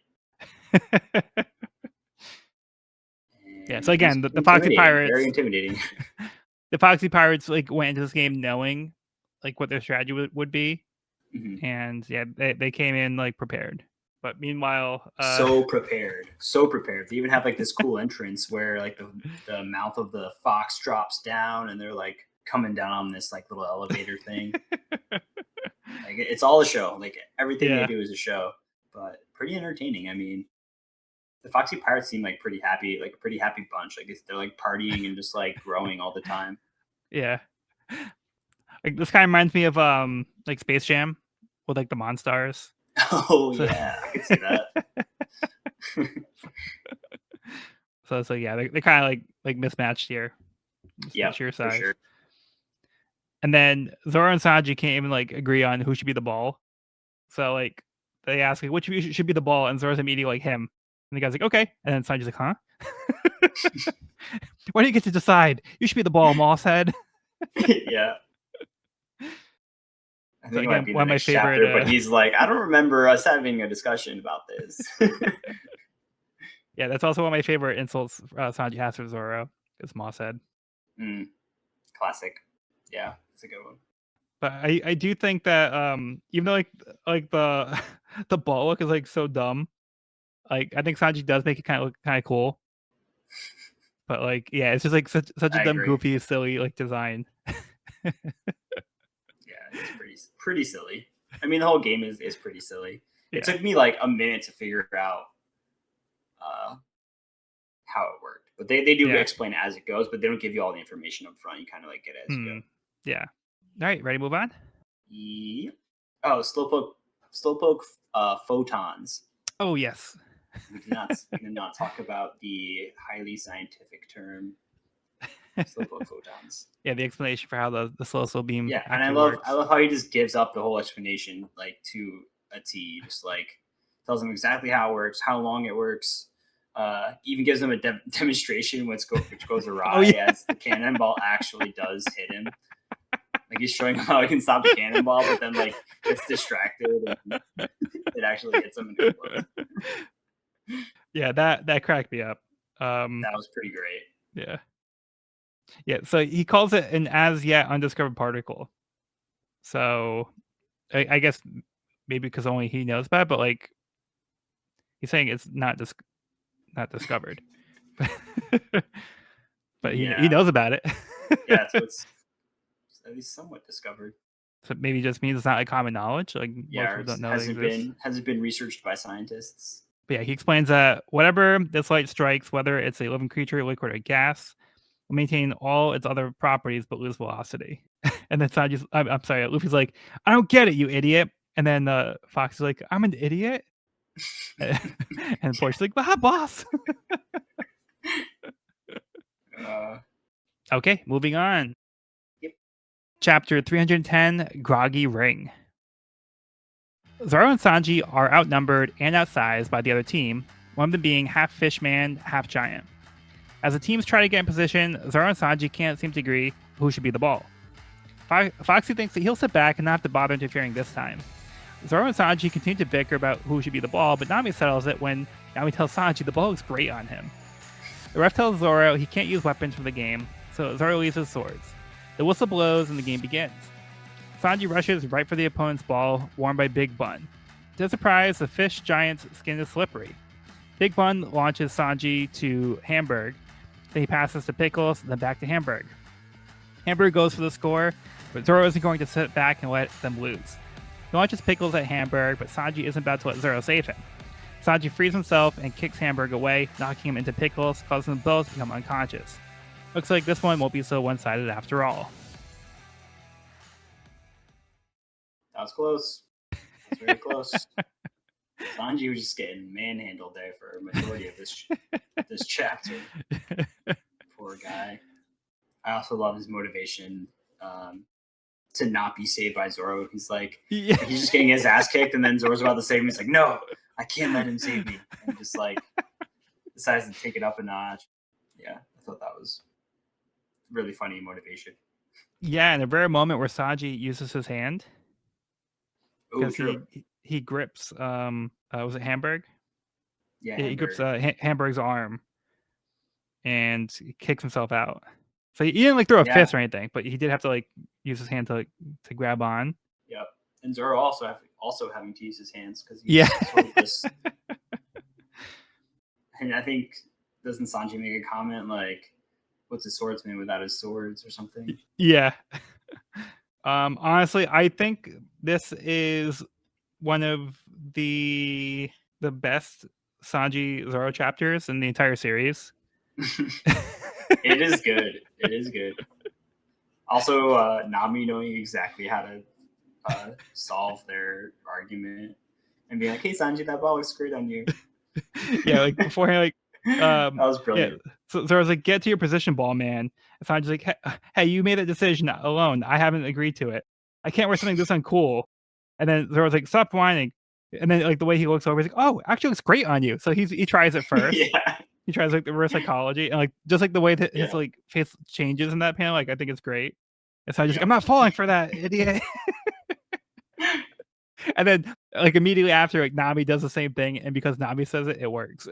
Yeah. So And again, the Foxy Pirates, very intimidating. the Foxy Pirates like went into this game knowing like what their strategy would be, Mm-hmm. and yeah, they came in like prepared. But meanwhile, so prepared. They even have like this cool entrance where like the mouth of the fox drops down, and they're like coming down on this like little elevator thing. Like it's all a show. Like everything they do is a show, but pretty entertaining. I mean, the Foxy Pirates seem like pretty happy, like a pretty happy bunch. Like they're like partying and just like growing all the time. Yeah. Like this kind of reminds me of like Space Jam with like the Monstars. Oh so, yeah, I can see that. So yeah, they're kind of like mismatched here. Yeah, sheer size. For sure. And then Zoro and Sanji can't even like agree on who should be the ball. So like they ask like which of you should be the ball, and Zoro's immediately like him. And the guy's like, okay. And then Sanji's like, huh? Why do you get to decide? You should be the ball, Moss head. Yeah. I think so it might be one the next chapter, but he's like, I don't remember us having a discussion about this. Yeah, that's also one of my favorite insults Sanji has for Zoro is Moss head. Classic. Yeah, it's a good one. But I do think that even though like the the ball look is like so dumb, like I think Sanji does make it kind of cool. But like yeah, it's just like such a dumb, goofy, silly like design. Yeah, it's pretty silly. I mean, the whole game is pretty silly. Yeah. It took me like a minute to figure out how it worked, but they do explain it as it goes, but they don't give you all the information up front. You kind of like get it as you go. Yeah. All right, ready to move on? Yep. Oh, slowpoke photons. Oh yes. We did not talk about the highly scientific term slowpoke photons. Yeah, the explanation for how the slow beam. Yeah, and I love how he just gives up the whole explanation like to a T. Just like tells them exactly how it works, how long it works. Even gives them a demonstration which goes awry as the cannonball actually does hit him. Like he's showing him how he can stop the cannonball, but then like gets distracted and it actually hits him. Yeah, that cracked me up. That was pretty great. Yeah. So he calls it an as yet undiscovered particle. So I guess maybe because only he knows about it, but like he's saying it's not discovered. But he knows about it. Yeah, so it's at least somewhat discovered. So maybe it just means it's not like common knowledge. Like most people don't know hasn't been researched by scientists. But yeah, he explains that whatever this light strikes, whether it's a living creature, liquid, or gas, will maintain all its other properties but lose velocity. And then Sanji's, I'm sorry, Luffy's like, I don't get it, you idiot. And then Fox is like, I'm an idiot. And Portia's like, boss. Okay, moving on. Yep. Chapter 310, Groggy Ring. Zoro and Sanji are outnumbered and outsized by the other team, one of them being half fishman, half giant. As the teams try to get in position, Zoro and Sanji can't seem to agree who should be the ball. Foxy thinks that he'll sit back and not have to bother interfering this time. Zoro and Sanji continue to bicker about who should be the ball, but Nami settles it when Nami tells Sanji the ball looks great on him. The ref tells Zoro he can't use weapons for the game, so Zoro leaves his swords. The whistle blows and the game begins. Sanji rushes right for the opponent's ball, worn by Big Bun. To his surprise, the fish giant's skin is slippery. Big Bun launches Sanji to Hamburg, then he passes to Pickles, then back to Hamburg. Hamburg goes for the score, but Zoro isn't going to sit back and let them lose. He launches Pickles at Hamburg, but Sanji isn't about to let Zoro save him. Sanji frees himself and kicks Hamburg away, knocking him into Pickles, causing them both to become unconscious. Looks like this one won't be so one-sided after all. That was close. That's very close. Sanji was just getting manhandled there for a majority of this chapter. Poor guy. I also love his motivation to not be saved by Zoro. He's like, he's just getting his ass kicked, and then Zoro's about to save him. He's like, no, I can't let him save me. And just like decides to take it up a notch. Yeah, I thought that was really funny motivation. Yeah, in a rare moment where Sanji uses his hand Oh, because true. he grips was it Hamburg? Yeah, He grips Hamburg. Hamburg's arm and he kicks himself out. So he didn't like throw a Yeah. fist or anything, but he did have to like use his hand to grab on. Yep. And Zoro also having to use his hands because he's Yeah. swordless. And I think doesn't Sanji make a comment like, "What's a swordsman without his swords" or something? Yeah. Honestly, I think this is one of the best Sanji Zoro chapters in the entire series. It is good. It is good. Also, Nami knowing exactly how to solve their argument and being like, "Hey, Sanji, that ball looks great on you." Yeah, like beforehand, like That was yeah. brilliant. So Zoro's like, "Get to your position, ball man." And Sanji's like, "Hey, you made that decision alone. I haven't agreed to it. I can't wear something this uncool." And then Zoro's like, "Stop whining." And then like the way he looks over, he's like, "Oh, actually, looks great on you." So he tries it first. Yeah. He tries like the reverse psychology, and like just like the way that his Yeah. like face changes in that panel, like I think it's great. And so I just like, Yeah. I'm not falling for that idiot. And then like immediately after, like Nami does the same thing, and because Nami says it, it works.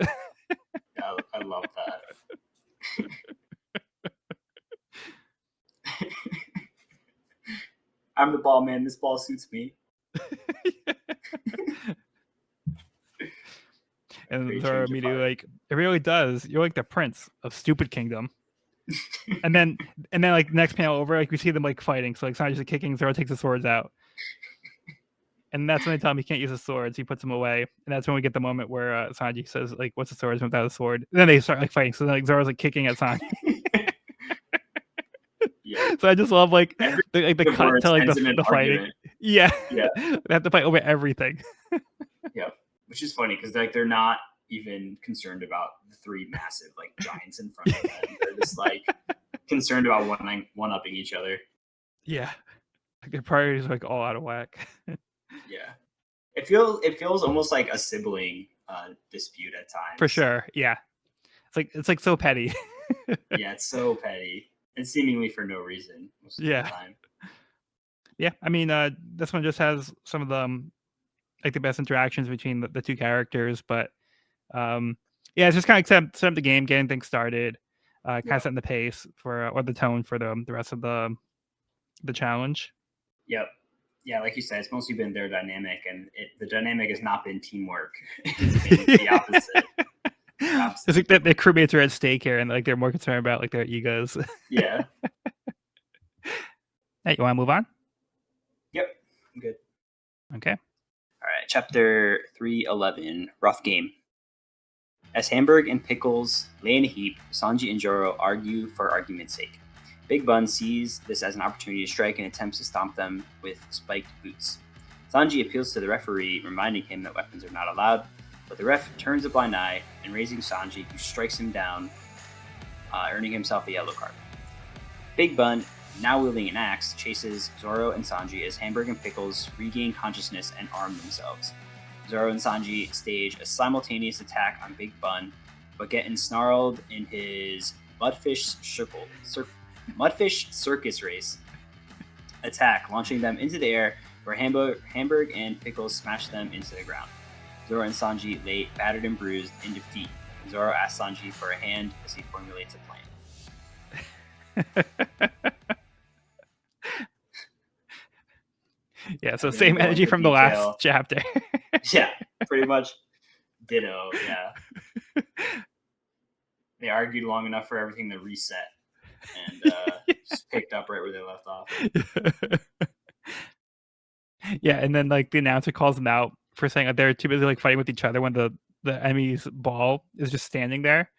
I love that. I'm the ball man. This ball suits me. And Great Zoro change of immediately heart. like, it really does. You're like the prince of stupid kingdom. And then like next panel over, like we see them like fighting. So like Sanji's like kicking, Zoro takes the swords out. And that's when they tell him he can't use his swords. He puts them away, and that's when we get the moment where Sanji says, "Like, what's a sword without a sword?" And then they start like fighting. So then, like Zoro's like kicking at Sanji. Yeah. So I just love like Every the cut words to like ends in an the fighting. argument. Yeah, Yeah. They have to fight over everything. Yeah, which is funny because like they're not even concerned about the three massive like giants in front of them. They're just like concerned about one upping each other. Yeah, like their priorities are like all out of whack. Yeah, it feels almost like a sibling dispute at times. For sure. Yeah, it's like so petty. Yeah, it's so petty and seemingly for no reason most of Yeah. the time. Yeah, I mean, this one just has some of the like the best interactions between the two characters, but yeah, it's just kind of set up the game, getting things started, kind Yep. of setting the pace for or the tone for the rest of the challenge. Yep. Yeah, like you said, it's mostly been their dynamic, and the dynamic has not been teamwork. It's been the opposite. It's like that the crewmates are at stake here, and like they're more concerned about like their egos. Yeah. Hey, you want to move on? Yep. I'm good. Okay. All right, chapter 311, Rough Game. As Hamburg and Pickles lay in a heap, Sanji and Zoro argue for argument's sake. Big Bun sees this as an opportunity to strike and attempts to stomp them with spiked boots. Sanji appeals to the referee, reminding him that weapons are not allowed, but the ref turns a blind eye and raising Sanji, who strikes him down, earning himself a yellow card. Big Bun, now wielding an axe, chases Zoro and Sanji as Hamburg and Pickles regain consciousness and arm themselves. Zoro and Sanji stage a simultaneous attack on Big Bun, but get ensnarled in his Mudfish Circus Race attack, launching them into the air, where Hamburg and Pickles smash them into the ground. Zoro and Sanji lay battered and bruised in defeat. Zoro asks Sanji for a hand as he formulates a plan. Yeah, so same energy from the last chapter. Yeah, pretty much ditto. Yeah. They argued long enough for everything to reset and just picked up right where they left off. Yeah, and then like the announcer calls them out for saying that they're too busy like fighting with each other when the enemy's ball is just standing there.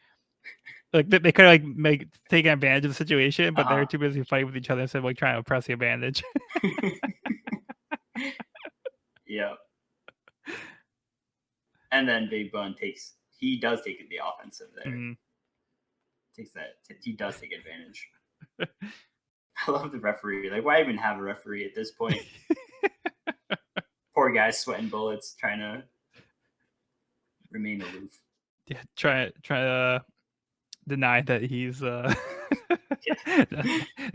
Like they could like make taking advantage of the situation, but they're too busy fighting with each other instead of like trying to press the advantage. Yeah. And then Big Bun does take the offensive there. Mm-hmm. He does take advantage. I love the referee. Like, why even have a referee at this point? Poor guy sweating bullets trying to remain aloof. Yeah, try to deny that he's Yeah.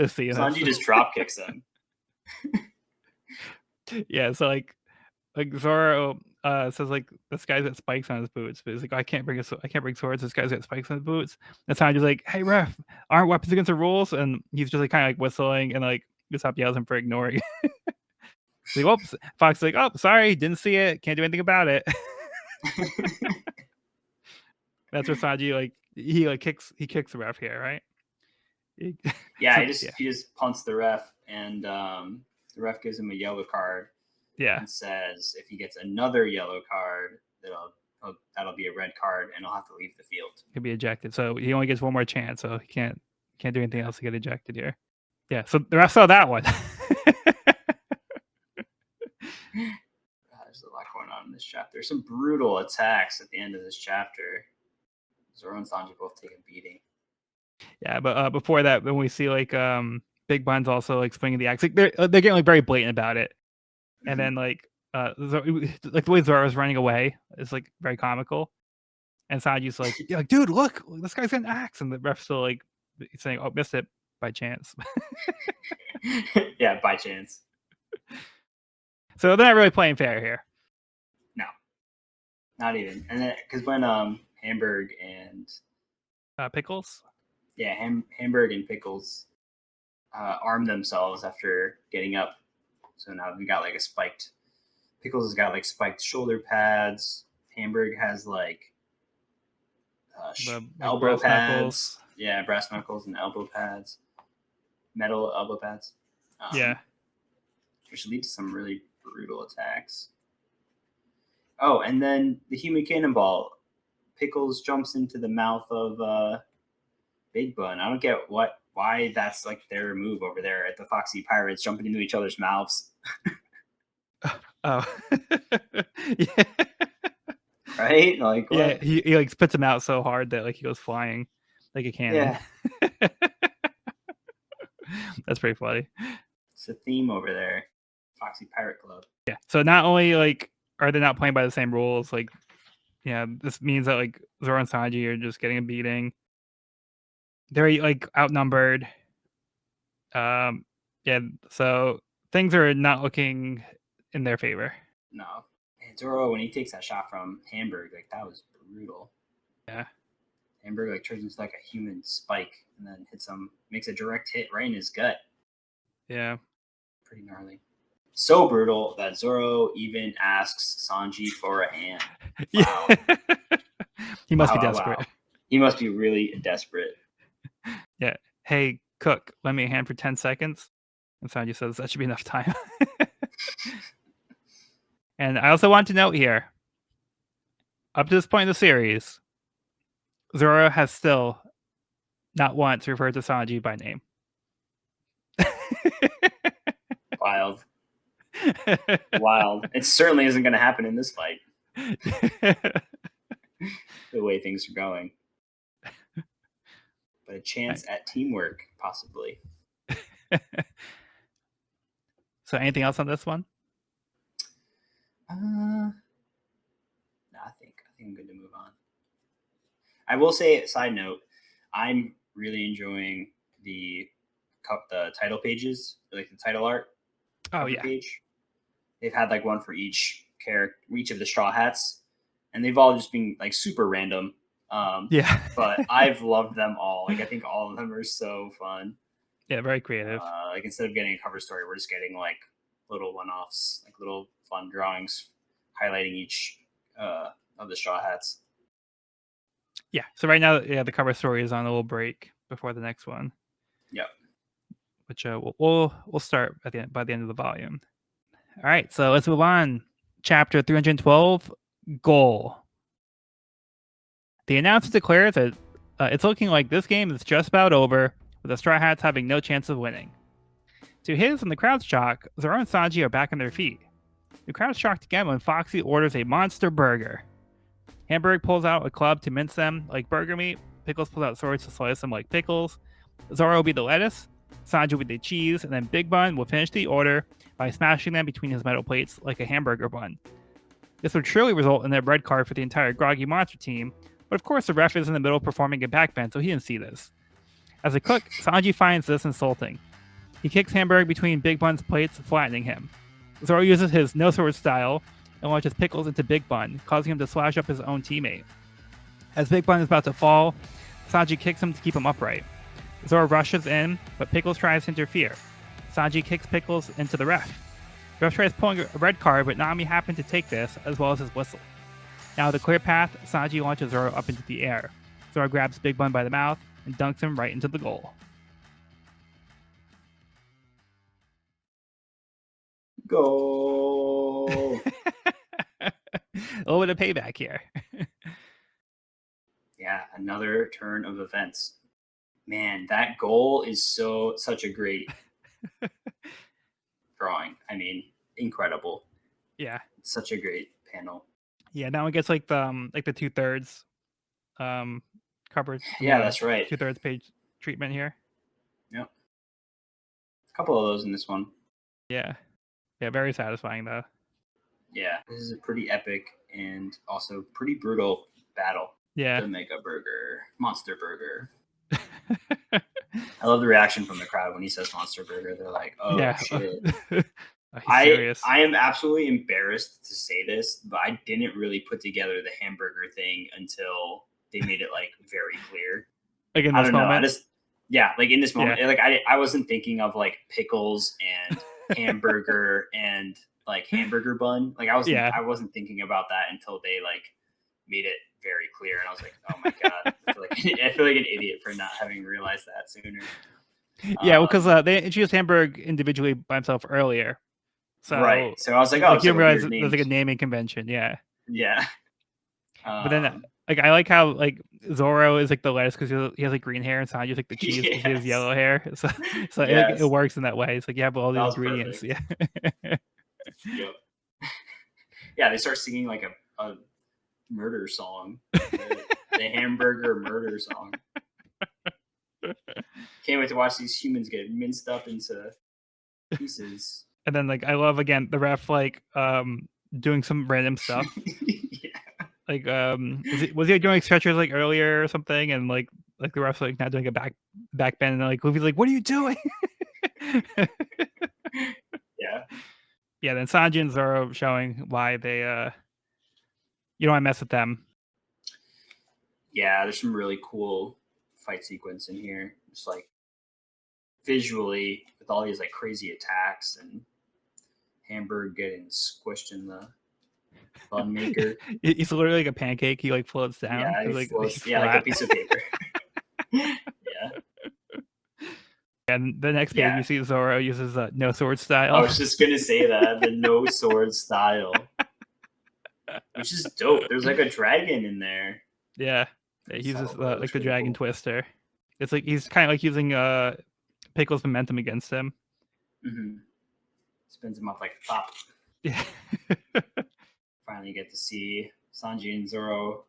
seeing Sanji us. just drop kicks him. Yeah, so like Zoro says like this guy's got spikes on his boots, but he's like, I can't bring swords. This guy's got spikes on his boots. And Sanji's like, hey ref, aren't weapons against the rules? And he's just like kind of like whistling and like Usopp yells at him for ignoring. Like, whoops. Fox is like, oh, sorry, didn't see it, can't do anything about it. That's where Sanji like he kicks the ref here, right? Yeah, he just punts the ref, and the ref gives him a yellow card. Yeah, and says if he gets another yellow card, that'll be a red card, and he'll have to leave the field. He'll be ejected. So he only gets one more chance. So he can't do anything else to get ejected here. Yeah. So the ref saw that one. There's a lot going on in this chapter. There's some brutal attacks at the end of this chapter. Zoro and Sanji both take a beating. Yeah, but before that, when we see like Big Bun's also like swinging the axe, like they're getting like very blatant about it, and then like the way Zoro's running away is like very comical, and Sanji's like, yeah, like, dude, look, this guy's got an axe, and the ref's still like saying, oh, missed it by chance. Yeah, by chance. So they're not really playing fair here. No, not even. And then because when Hamburg and Pickles. Yeah, Hamburg and Pickles arm themselves after getting up. So now we got like a spiked. Pickles has got like spiked shoulder pads. Hamburg has like elbow pads. Knuckles. Yeah, brass knuckles and elbow pads. Metal elbow pads. Yeah. Which lead to some really brutal attacks. Oh, and then the human cannonball. Pickles jumps into the mouth of Big Bun. I don't get why that's like their move over there at the Foxy Pirates, jumping into each other's mouths. Oh. Yeah. Right? Like what? Yeah, he like spits him out so hard that like he goes flying like a cannon. Yeah. That's pretty funny. It's a theme over there. Foxy Pirate Club. Yeah. So not only like are they not playing by the same rules, like yeah, this means that like Zoro and Sanji are just getting a beating. They're like outnumbered. Yeah, so things are not looking in their favor. No. And Zoro, when he takes that shot from Hamburg, like that was brutal. Yeah. Hamburg like turns into like a human spike and then hits him, makes a direct hit right in his gut. Yeah. Pretty gnarly. So brutal that Zoro even asks Sanji for a hand. Wow. Yeah. He must be desperate. Wow. He must be really desperate. Yeah. Hey, Cook, lend me a hand for 10 seconds. And Sanji says that should be enough time. And I also want to note here, up to this point in the series, Zoro has still not once referred to Sanji by name. Wild. Wild. It certainly isn't going to happen in this fight. The way things are going. But a chance at teamwork, possibly. So anything else on this one? No, I think I'm good to move on. I will say, side note, I'm really enjoying the title pages, like the title art. Oh yeah. Page. They've had like one for each character, each of the Straw Hats, and they've all just been like super random. Yeah. But I've loved them all. Like I think all of them are so fun. Yeah, very creative. Like instead of getting a cover story, we're just getting like little one-offs, like little fun drawings highlighting each of the Straw Hats. Yeah. So right now, yeah, the cover story is on a little break before the next one. Yep. Which we'll start by the end of the volume. All right, so let's move on. Chapter 312, Goal. The announcer declares that it's looking like this game is just about over, with the Straw Hats having no chance of winning. To his and the crowd's shock, Zoro and Sanji are back on their feet. The crowd's shocked again when Foxy orders a monster burger. Hamburg pulls out a club to mince them like burger meat. Pickles pulls out swords to slice them like pickles. Zoro will be the lettuce. Sanji will be the cheese, and then Big Bun will finish the order by smashing them between his metal plates like a hamburger bun. This would surely result in a red card for the entire Groggy monster team, but of course the ref is in the middle performing a backbend, so he didn't see this. As a cook, Sanji finds this insulting. He kicks Hamburg between Big Bun's plates, flattening him. Zoro uses his no sword style and launches Pickles into Big Bun, causing him to slash up his own teammate. As Big Bun is about to fall, Sanji kicks him to keep him upright. Zoro rushes in, but Pickles tries to interfere. Sanji kicks Pickles into the ref. The ref tries pulling a red card, but Nami happened to take this, as well as his whistle. Now, the clear path, Sanji launches Zoro up into the air. Zoro grabs Big Bun by the mouth and dunks him right into the goal. Go. A little bit of payback here. Yeah, another turn of events. Man, that goal is such a great drawing. I mean, incredible. Yeah. Such a great panel. Yeah, now it gets like the 2/3 covered. Yeah, that's right. 2/3 page treatment here. Yep. A couple of those in this one. Yeah. Yeah, very satisfying though. Yeah, this is a pretty epic and also pretty brutal battle. Yeah. The Mega Burger, Monster Burger. I love the reaction from the crowd when he says Monster Burger. They're like, "Oh yeah. shit!" I am absolutely embarrassed to say this, but I didn't really put together the hamburger thing until they made it like very clear. Like in this moment. Like in this moment, like I wasn't thinking of like pickles and hamburger and like hamburger bun. Like I wasn't thinking about that until they like made it very clear, and I was like, oh my god, I feel like an idiot for not having realized that sooner. Yeah, well, because they introduced Hamburg individually by himself earlier. So, right. So I was like, oh, you didn't realize there's like a naming convention. Yeah. Yeah. But then, like, I like how like Zoro is like the lettuce because he has like green hair, and Sanji's like the cheese because he has yellow hair. So it works in that way. It's like you have all the ingredients. Perfect. Yeah. Yep. Yeah, they start singing like a murder song, the hamburger murder song. Can't wait to watch these humans get minced up into pieces. And then like I love again the ref like doing some random stuff. Yeah. Like was he doing stretchers like earlier or something, and like the ref's like not doing a back bend, and like Luffy's like, what are you doing? Yeah, then Sanji and Zoro showing why they you don't want to mess with them. Yeah, there's some really cool fight sequence in here. Just like visually with all these like crazy attacks and Hamburg getting squished in the bun maker. He's literally like a pancake. He like floats down. Yeah, like a piece of paper. Yeah. And the next page you see Zoro uses no sword style. I was just gonna say that, the no sword style. Which is dope. There's like a dragon in there. Yeah. He uses like the dragon twister. It's like he's kind of like using Pickle's momentum against him. Mm-hmm. Spins him up like a top. Yeah. Finally get to see Sanji and Zoro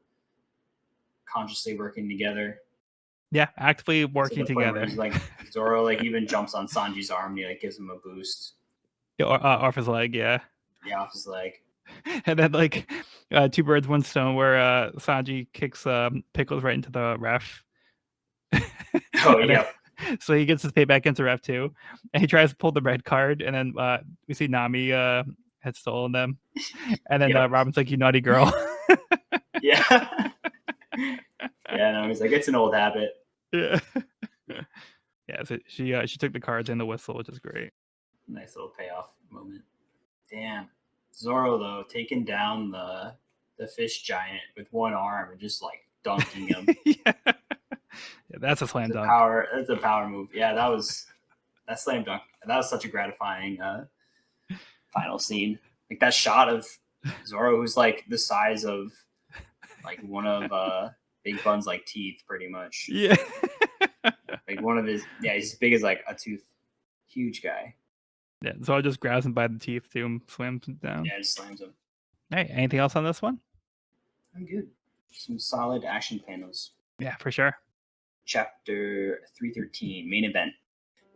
consciously working together. Yeah, actively working together. Like Zoro like even jumps on Sanji's arm and he like gives him a boost. Yeah, off his leg, yeah. Yeah, off his leg. And then like two birds, one stone, where Sanji kicks Pickles right into the ref. Oh yeah. So he gets his payback into ref too, and he tries to pull the red card, and then we see Nami had stolen them, and then Robin's like, "You naughty girl." Yeah. Yeah, no, he's like, it's an old habit. Yeah. Yeah, so she took the cards and the whistle, which is great. Nice little payoff moment. Damn. Zoro though, taking down the fish giant with one arm and just like dunking him. Yeah, that's a slam dunk. That's a power move. Yeah, that slam dunk. That was such a gratifying final scene. Like that shot of Zoro who's like the size of like one of Big Bun's like teeth, pretty much. Yeah. Like one of his, he's as big as like a tooth. Huge guy. Yeah, Zoro just grabs him by the teeth too and slams him down. Yeah, just slams him. Hey, anything else on this one? I'm good. Some solid action panels. Yeah, for sure. Chapter 313, main event.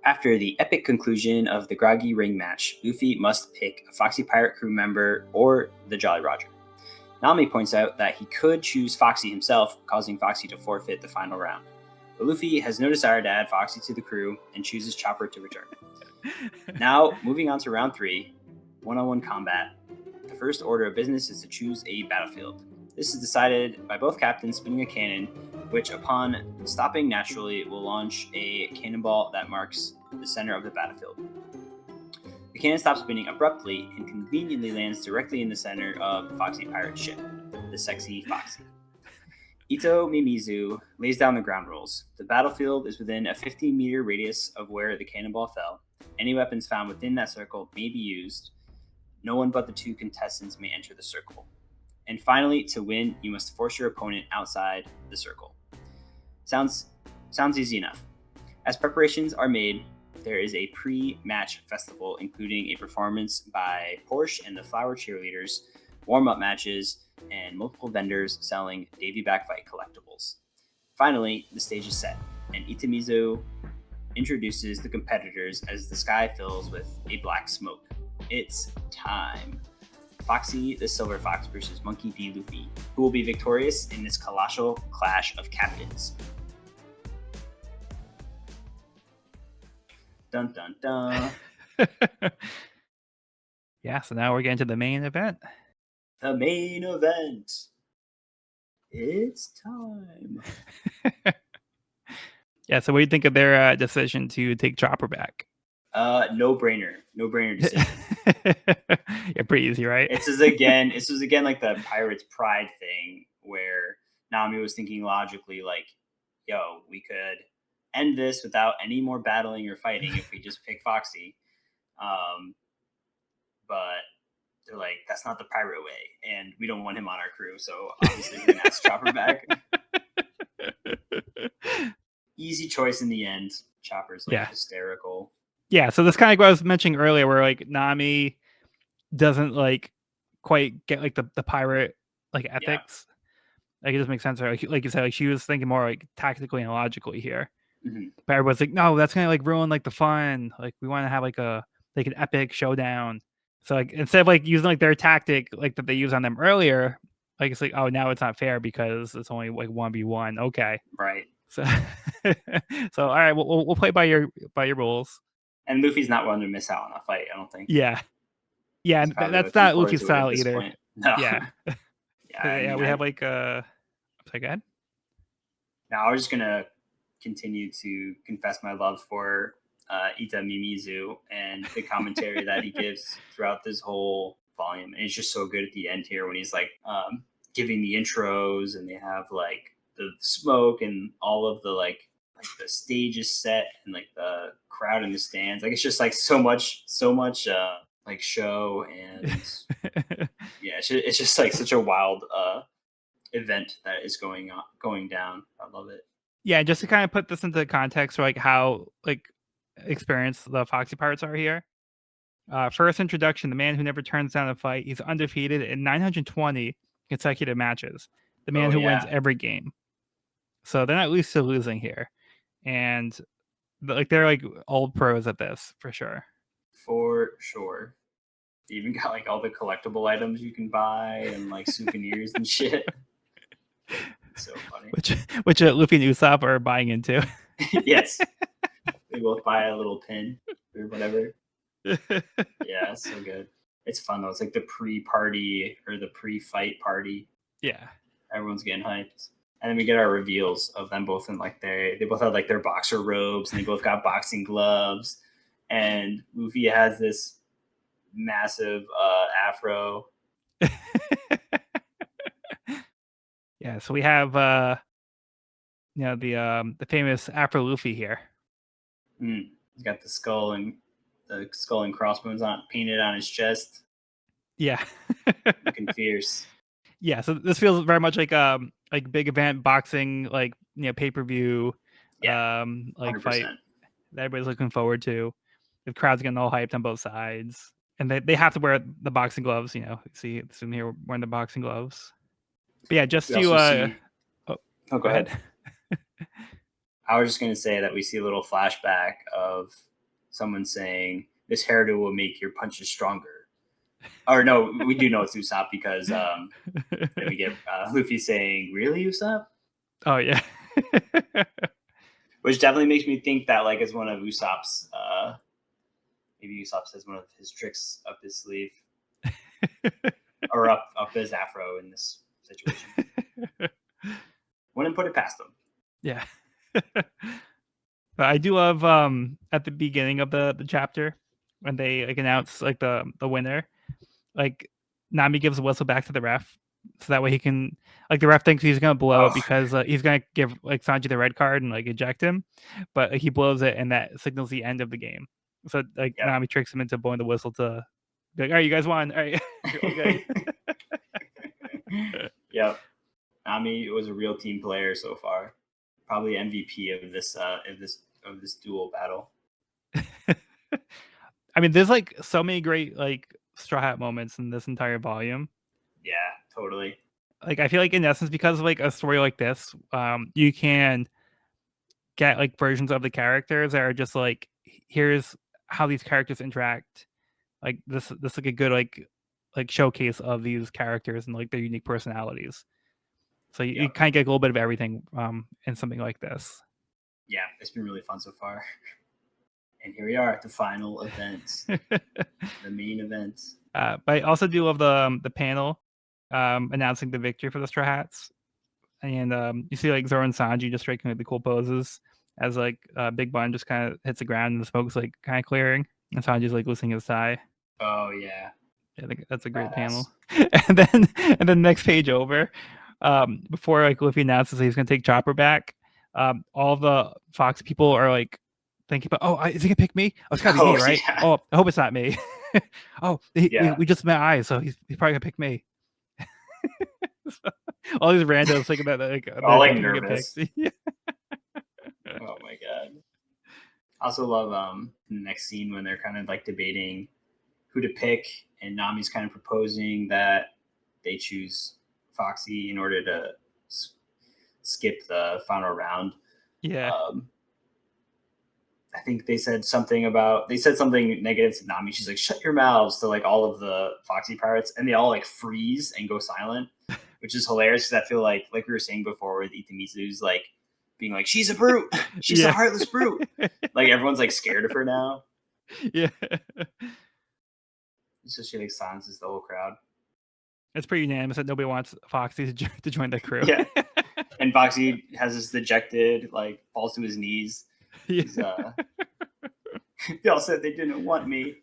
After the epic conclusion of the Groggy ring match, Luffy must pick a Foxy Pirate crew member or the Jolly Roger. Nami points out that he could choose Foxy himself, causing Foxy to forfeit the final round. But Luffy has no desire to add Foxy to the crew and chooses Chopper to return. Now, moving on to round 3, one-on-one combat. The first order of business is to choose a battlefield. This is decided by both captains spinning a cannon, which upon stopping naturally will launch a cannonball that marks the center of the battlefield. The cannon stops spinning abruptly and conveniently lands directly in the center of the Foxy pirate ship, the Sexy Foxy. Ito Mimizu lays down the ground rules. The battlefield is within a 15-meter radius of where the cannonball fell. Any weapons found within that circle may be used. No one but the 2 contestants may enter the circle. And finally, to win, you must force your opponent outside the circle. Sounds easy enough. As preparations are made, there is a pre-match festival, including a performance by Porsche and the Flower Cheerleaders, warm-up matches, and multiple vendors selling Davy Backfight collectibles. Finally, the stage is set, and Itamizu introduces the competitors as the sky fills with a black smoke. It's time. Foxy the Silver Fox versus Monkey D. Luffy, who will be victorious in this colossal clash of captains. Dun dun dun. Yeah, so now we're getting to the main event. The main event. It's time. Yeah, so what do you think of their decision to take Chopper back? No brainer decision. Yeah, pretty easy, right? This was again like the Pirates' Pride thing, where Nami was thinking logically, like, yo, we could end this without any more battling or fighting if we just pick Foxy. But they're like, that's not the pirate way, and we don't want him on our crew, so obviously we're gonna ask Chopper back. Easy choice in the end. Chopper's like hysterical. Yeah, so this kind of what I was mentioning earlier, where like Nami doesn't like quite get like the pirate like ethics. Like it doesn't make sense. Like you said, like she was thinking more like tactically and logically here. Mm-hmm. But everyone's like, no, that's gonna like ruin like the fun. Like we want to have like an epic showdown. So like instead of like using like their tactic like that they used on them earlier, like it's like, oh, now it's not fair because it's only like 1v1. Okay, right. So so all right, we'll play by your rules. And Luffy's not one to miss out on a fight, I don't think. Yeah, that's not Luffy's style either. No. Yeah, yeah. We have like sorry, go ahead. Now I was just gonna continue to confess my love for Ita Mimizu and the commentary that he gives throughout this whole volume. And it's just so good at the end here when he's like giving the intros and they have like the smoke and all of the like the stage is set and like the crowd in the stands. Like it's just like so much like show and yeah, it's just like such a wild event that is going down. I love it. Yeah, just to kind of put this into context for like how like experienced the Foxy Pirates are here. First introduction, the man who never turns down a fight. He's undefeated in 920 consecutive matches. The man who wins every game. So they're not used to losing here. And like they're like old pros at this for sure. For sure. They even got like all the collectible items you can buy and like souvenirs and shit. It's so funny. Which Luffy and Usopp are buying into. Yes. They both buy a little pin or whatever. Yeah, it's so good. It's fun though. It's like the pre-party or the pre-fight party. Yeah. Everyone's getting hyped. And then we get our reveals of them both in like they both have like their boxer robes and they both got boxing gloves. And Luffy has this massive afro. Yeah, so we have the famous Afro Luffy here. He's got the skull and crossbones painted on his chest. Yeah. Looking fierce. Yeah, so this feels very much like big event boxing, like pay-per-view like 100%. Fight that everybody's looking forward to. The crowd's getting all hyped on both sides. And they have to wear the boxing gloves, see it's in here wearing the boxing gloves. But yeah, just to go ahead. I was just gonna say that we see a little flashback of someone saying this hairdo will make your punches stronger. Or no, we do know it's Usopp because then we get Luffy saying, "Really, Usopp?" Oh yeah. Which definitely makes me think that like it's one of Usopp's. Maybe Usopp says one of his tricks up his sleeve, or up his afro in this situation. Wouldn't put it past him. Yeah. But I do love at the beginning of the chapter when they like announce like the winner, like Nami gives a whistle back to the ref so that way he can like the ref thinks he's gonna blow it because he's gonna give like Sanji the red card and like eject him, but like, he blows it and that signals the end of the game. So like Nami tricks him into blowing the whistle to be like, all right, you guys won. All right, you're all good. Yep, Nami was a real team player so far. Probably MVP of this duel battle. I mean, there's like so many great like Straw Hat moments in this entire volume. Yeah, totally. Like I feel like in essence, because of like a story like this, you can get like versions of the characters that are just like, here's how these characters interact. Like this like a good like showcase of these characters and like their unique personalities. So you kind of get a little bit of everything in something like this. Yeah, it's been really fun so far. And here we are at the final event, the main event. But I also do love the panel announcing the victory for the Straw Hats, and you see like Zoro and Sanji just striking like the cool poses as like Big Bun just kind of hits the ground and the smoke's like kind of clearing, and Sanji's like loosening his tie. Oh yeah. I think that's a great panel. And then next page over, before like Luffy announces he's gonna take Chopper back, all the Fox people are like thinking about, oh, is he gonna pick me? Oh, it's gotta be me, right? Yeah. Oh, I hope it's not me. We just met eyes, so he's probably gonna pick me. All these randos thinking that like all like nervous. Yeah. Oh my god. I also love the next scene when they're kind of like debating who to pick, and Nami's kind of proposing that they choose Foxy in order to skip the final round. Yeah. I think they said something negative to Nami. She's like, "Shut your mouths" to like all of the Foxy pirates, and they all like freeze and go silent, which is hilarious because I feel like we were saying before with Itamitsu's like being like, "She's a brute, she's a heartless brute." Like everyone's like scared of her now. Yeah. So she like silences the whole crowd. It's pretty unanimous that nobody wants Foxy to join the crew. Yeah. And Foxy has this dejected, like falls to his knees. Yeah. They all said they didn't want me.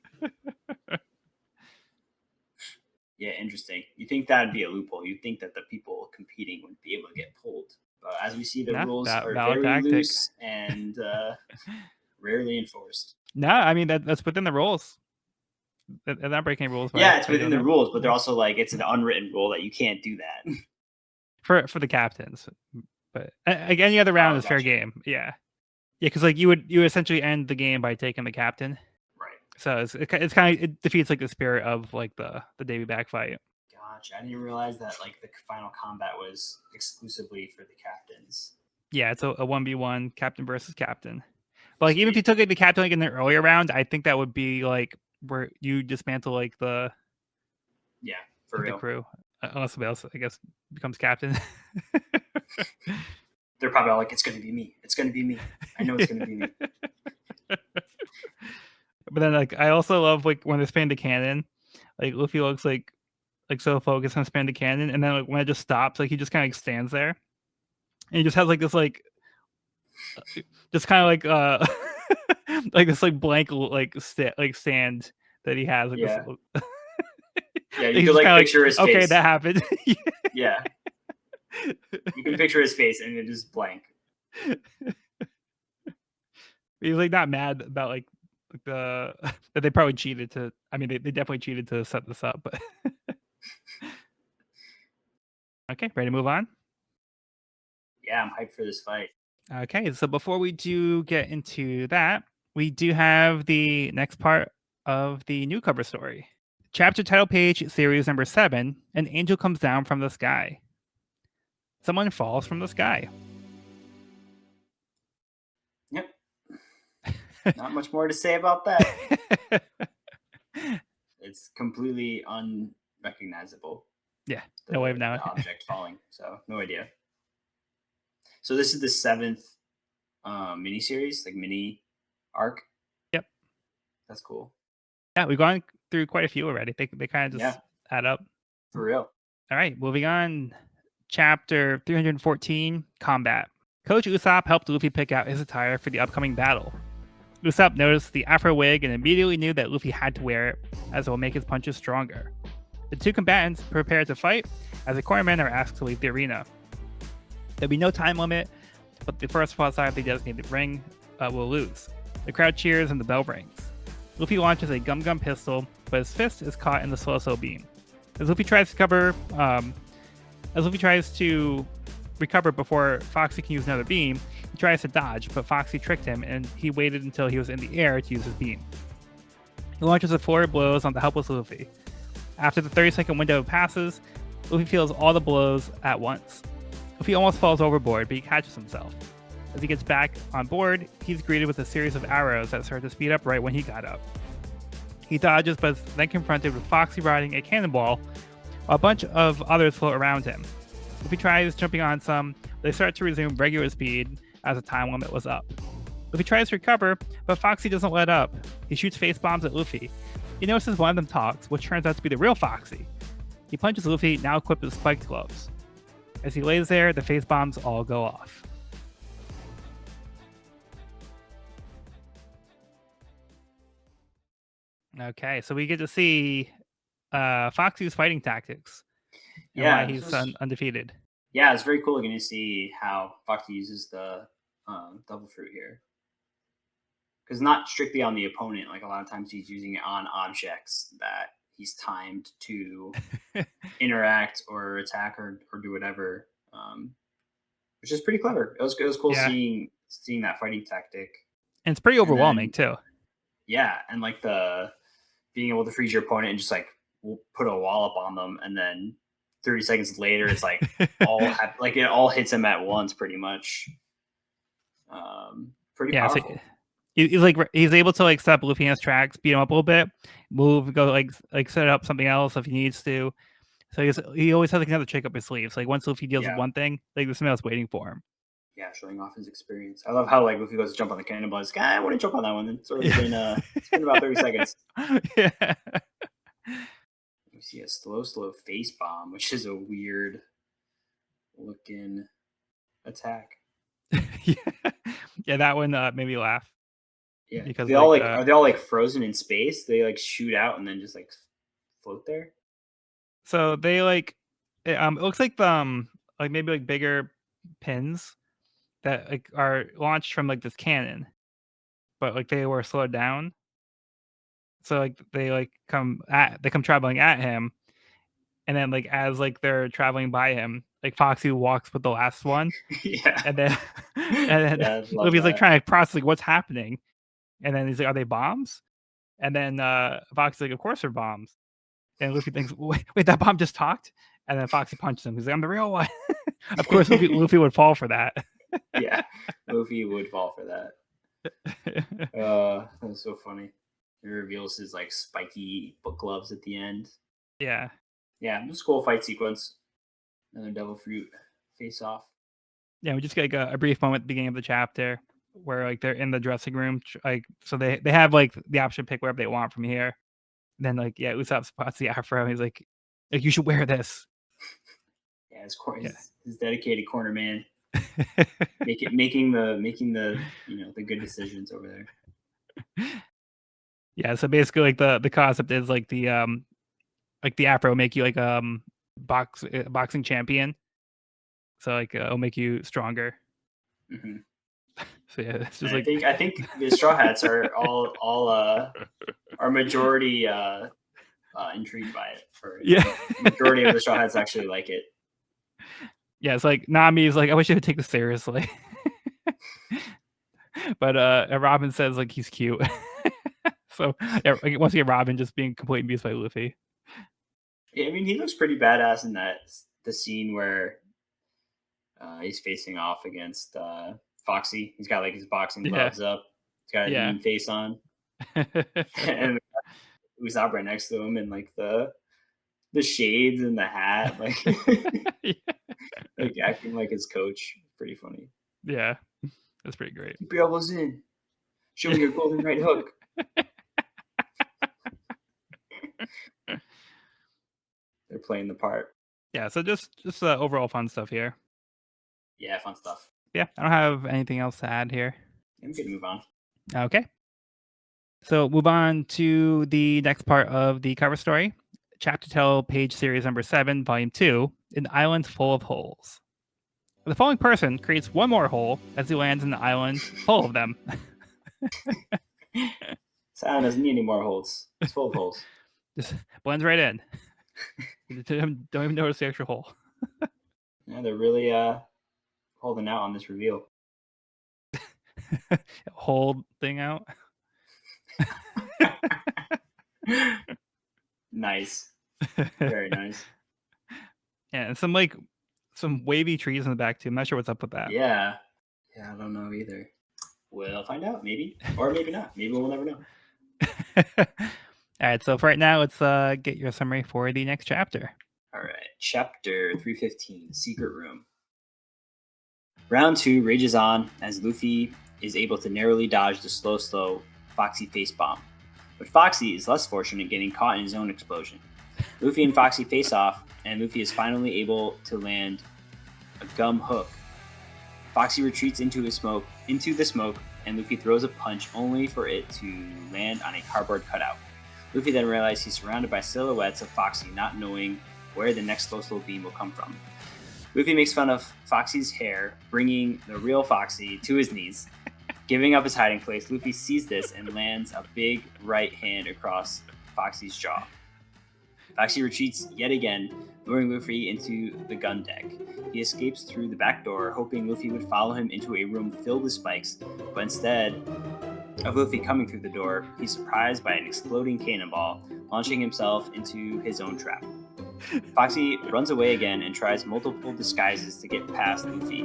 Yeah, interesting. You think that'd be a loophole? You think that the people competing would be able to get pulled? But as we see, the rules are very loose and rarely enforced. No, I mean that's within the rules. They're not breaking rules. Yeah, it's within the rules, but they're also like it's an unwritten rule that you can't do that. For the captains, but like any other round is fair game. Yeah, because like you would essentially end the game by taking the captain. Right. So it's kind of it defeats like the spirit of like the Davy back fight. Gotcha. I didn't realize that like the final combat was exclusively for the captains. Yeah, it's a 1v1 captain versus captain. But like even if you took like the captain like in the earlier round, I think that would be like where you dismantle like the for real. The crew, unless somebody else I guess becomes captain. They're probably all like, "It's gonna be me. It's gonna be me. I know it's gonna be me." But then like I also love like when they're spinning the cannon, like Luffy looks like so focused on spinning the cannon, and then like when it just stops, like he just kind of like stands there, and he just has like this like just kind of like like this like blank like stand that he has. Like, yeah. This, yeah, you could like picture his face. Okay, that happened. Yeah. You can picture his face and it is blank. He's like not mad about like that they probably cheated to. I mean, they definitely cheated to set this up. But okay, ready to move on? Yeah, I'm hyped for this fight. Okay, so before we do get into that, we do have the next part of the new cover story. Chapter title page, series number 7, an angel comes down from the sky. Someone falls from the sky. Yep. Not much more to say about that. It's completely unrecognizable. Yeah, no way of knowing. The object falling. So no idea. So this is the seventh miniseries, like mini arc. Yep. That's cool. Yeah, we've gone through quite a few already. They kind of just Yeah, add up. for real. All right, moving on. Chapter 314, Combat. Coach Usopp helped Luffy pick out his attire for the upcoming battle. Usopp noticed the afro wig and immediately knew that Luffy had to wear it, as it will make his punches stronger. The two combatants prepare to fight, as the cornermen are asked to leave the arena. There'll be no time limit, but the first one outside the designated ring will lose. The crowd cheers and the bell rings. Luffy launches a Gum Gum pistol, but his fist is caught in the slow beam. As Luffy tries to recover before Foxy can use another beam, he tries to dodge, but Foxy tricked him and he waited until he was in the air to use his beam. He launches a flurry of blows on the helpless Luffy. After the 30-second window passes, Luffy feels all the blows at once. Luffy almost falls overboard, but he catches himself. As he gets back on board, he's greeted with a series of arrows that start to speed up right when he got up. He dodges, but is then confronted with Foxy riding a cannonball, while a bunch of others float around him. Luffy tries jumping on some, they start to resume regular speed as the time limit was up. Luffy tries to recover, but Foxy doesn't let up. He shoots face bombs at Luffy. He notices one of them talks, which turns out to be the real Foxy. He punches Luffy, now equipped with spiked gloves. As he lays there, the face bombs all go off. Okay, so we get to see Foxy's fighting tactics and why he's undefeated. Yeah, it's very cool getting to see how Foxy uses the double fruit here. Because not strictly on the opponent, like a lot of times he's using it on objects that he's timed to interact or attack or do whatever, which is pretty clever. It was cool seeing that fighting tactic. And it's pretty overwhelming too. Yeah, and like the being able to freeze your opponent and just like put a wallop on them, and then 30 seconds later, it's like it all hits him at once, pretty much. Pretty powerful. So he's able to like stop Luffy in his tracks, beat him up a little bit, move, go like set up something else if he needs to. So he always has like another trick up his sleeves. Like once Luffy deals with one thing, like there's something else waiting for him. Yeah, showing off his experience. I love how like Luffy goes to jump on the cannonball. He's like, I want to jump on that one. It's already been it's been about 30 seconds. Yeah. We see a slow face bomb, which is a weird looking attack. Yeah, that one made me laugh. Yeah, because they all are they all like frozen in space? They like shoot out and then just like float there. So they like it looks like like maybe like bigger pins that like are launched from like this cannon, but like they were slowed down. So like they come traveling at him, and then like as like they're traveling by him, like Foxy walks with the last one. Yeah, and then Luffy's like trying to process like what's happening, and then he's like, "Are they bombs?" And then Foxy's like, "Of course they're bombs." And Luffy thinks, "Wait, that bomb just talked?" And then Foxy punches him. He's like, "I'm the real one." Of course, Luffy would fall for that. Yeah, Luffy would fall for that. That's so funny. He reveals his like spiky book gloves at the end. Yeah, it was a cool fight sequence. Another devil fruit face off. Yeah, we just get like a brief moment at the beginning of the chapter where like they're in the dressing room, like so they have like the option to pick wherever they want from here. And then like Usopp spots the afro. And he's like you should wear this. Yeah, his dedicated corner man, making the the good decisions over there. Yeah, so basically like the concept is like the afro make you like boxing champion. So like it'll make you stronger. Mm-hmm. So yeah, it's just I think the Straw Hats are all are majority intrigued by it. Majority of the Straw Hats actually like it. Yeah, it's like Nami's like, I wish I would take this seriously. But Robin says like he's cute. So once again, Robin just being completely abused by Luffy. Yeah, I mean, he looks pretty badass in the scene where he's facing off against Foxy. He's got like his boxing gloves up. He's got a mean face on. And Usopp right next to him, and like the shades and the hat, like Yeah. like acting like his coach. Pretty funny. Yeah, that's pretty great. Keep your elbows in. Show me your golden right hook. They're playing the part. Yeah, so just overall fun stuff here. Yeah, fun stuff. Yeah, I don't have anything else to add here. I'm good to move on. Okay. So move on to the next part of the cover story. Chapter Tell, page series number 7, volume 2, An Island Full of Holes. The following person creates one more hole as he lands in an island full of them. Silent doesn't need any more holes. It's full of holes. Just blends right in. Don't even notice the extra hole. Yeah, they're really holding out on this reveal. Hold thing out. Nice. Very nice. Yeah, and some wavy trees in the back too. I'm not sure what's up with that. Yeah. Yeah, I don't know either. We'll find out, maybe. Or maybe not. Maybe we'll never know. All right, so for right now, let's get your summary for the next chapter. All right. Chapter 315, Secret Room. Round 2 rages on as Luffy is able to narrowly dodge the slow Foxy face bomb. But Foxy is less fortunate, getting caught in his own explosion. Luffy and Foxy face off, and Luffy is finally able to land a gum hook. Foxy retreats into the smoke, and Luffy throws a punch only for it to land on a cardboard cutout. Luffy then realizes he's surrounded by silhouettes of Foxy, not knowing where the next slow beam will come from. Luffy makes fun of Foxy's hair, bringing the real Foxy to his knees. Giving up his hiding place, Luffy sees this and lands a big right hand across Foxy's jaw. Foxy retreats yet again, luring Luffy into the gun deck. He escapes through the back door, hoping Luffy would follow him into a room filled with spikes, but instead of Luffy coming through the door, he's surprised by an exploding cannonball, launching himself into his own trap. Foxy runs away again and tries multiple disguises to get past Luffy,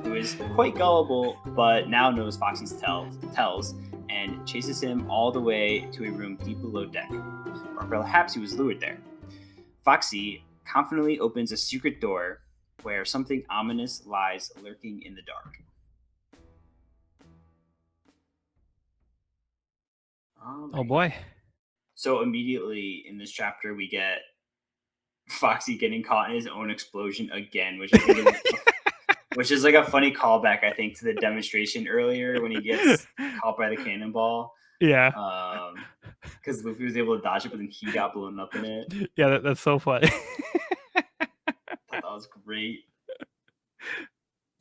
who is quite gullible but now knows Foxy's tells and chases him all the way to a room deep below deck. Or perhaps he was lured there. Foxy confidently opens a secret door where something ominous lies lurking in the dark. Oh boy. So immediately in this chapter we get Foxy getting caught in his own explosion again, which I think is, which is like a funny callback, I think, to the demonstration earlier when he gets caught by the cannonball. Yeah. Because Luffy was able to dodge it, but then he got blown up in it. Yeah, that's so funny. I thought that was great.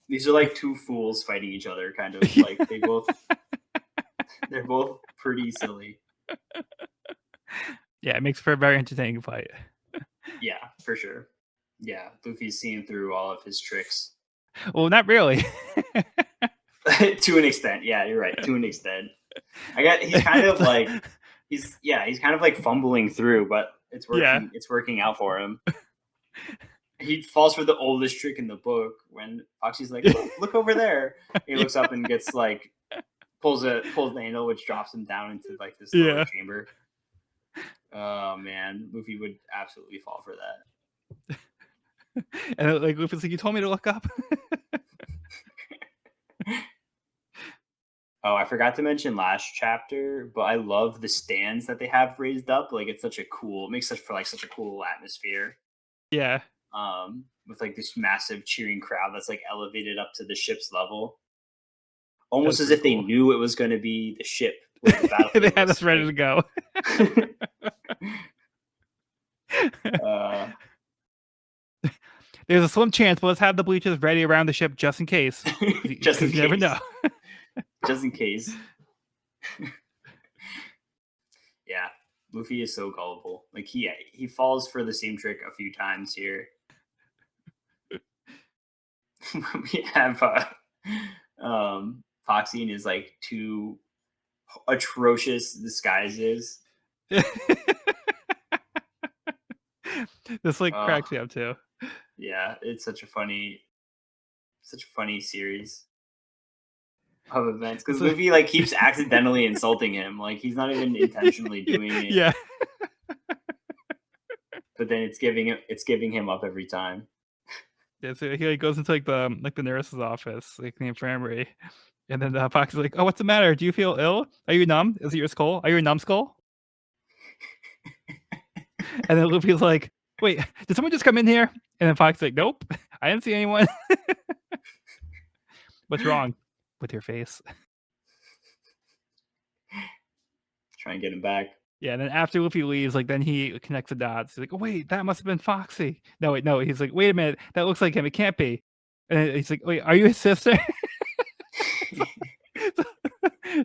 These are like two fools fighting each other, kind of like they're both pretty silly. Yeah, it makes for a very entertaining fight. Yeah, for sure. Yeah, Luffy's seeing through all of his tricks. Well, not really. To an extent, yeah, you're right. To an extent, he's kind of like he's kind of like fumbling through, but it's working. Yeah. It's working out for him. He falls for the oldest trick in the book when Foxy's like, "Look over there." He looks up and gets like pulls the handle, which drops him down into like this lower chamber. Oh man, Luffy would absolutely fall for that. And like Luffy's like, "You told me to look up." Oh, I forgot to mention last chapter, but I love the stands that they have raised up. Like it's it makes such a cool atmosphere. Yeah. With like this massive cheering crowd that's like elevated up to the ship's level. Almost as if they knew it was going to be the ship. They had us ready to go. There's a slim chance, but let's have the bleachers ready around the ship just in case. Just in case. You never know. Just in case. Yeah, Luffy is so gullible. Like he falls for the same trick a few times here. We have Foxy and his like two atrocious disguises. This like cracks me up too. Yeah, it's such a funny series of events because Luffy like keeps accidentally insulting him. Like he's not even intentionally doing it. Yeah. but then it's giving him up every time. Yeah, so he like goes into like the nurse's office, like the infirmary, and then Fox is like, "Oh, what's the matter? Do you feel ill? Are you numb? Is it your skull? Are you a numbskull?" And then Luffy's like, "Wait, did someone just come in here?" And then Fox is like, "Nope, I didn't see anyone." What's wrong with your face? Try and get him back. Yeah, and then after Luffy leaves, like then he connects the dots. He's like, "Oh wait, that must have been Foxy." No, wait, no. He's like, "Wait a minute, that looks like him. It can't be." And then he's like, "Wait, are you his sister?" so,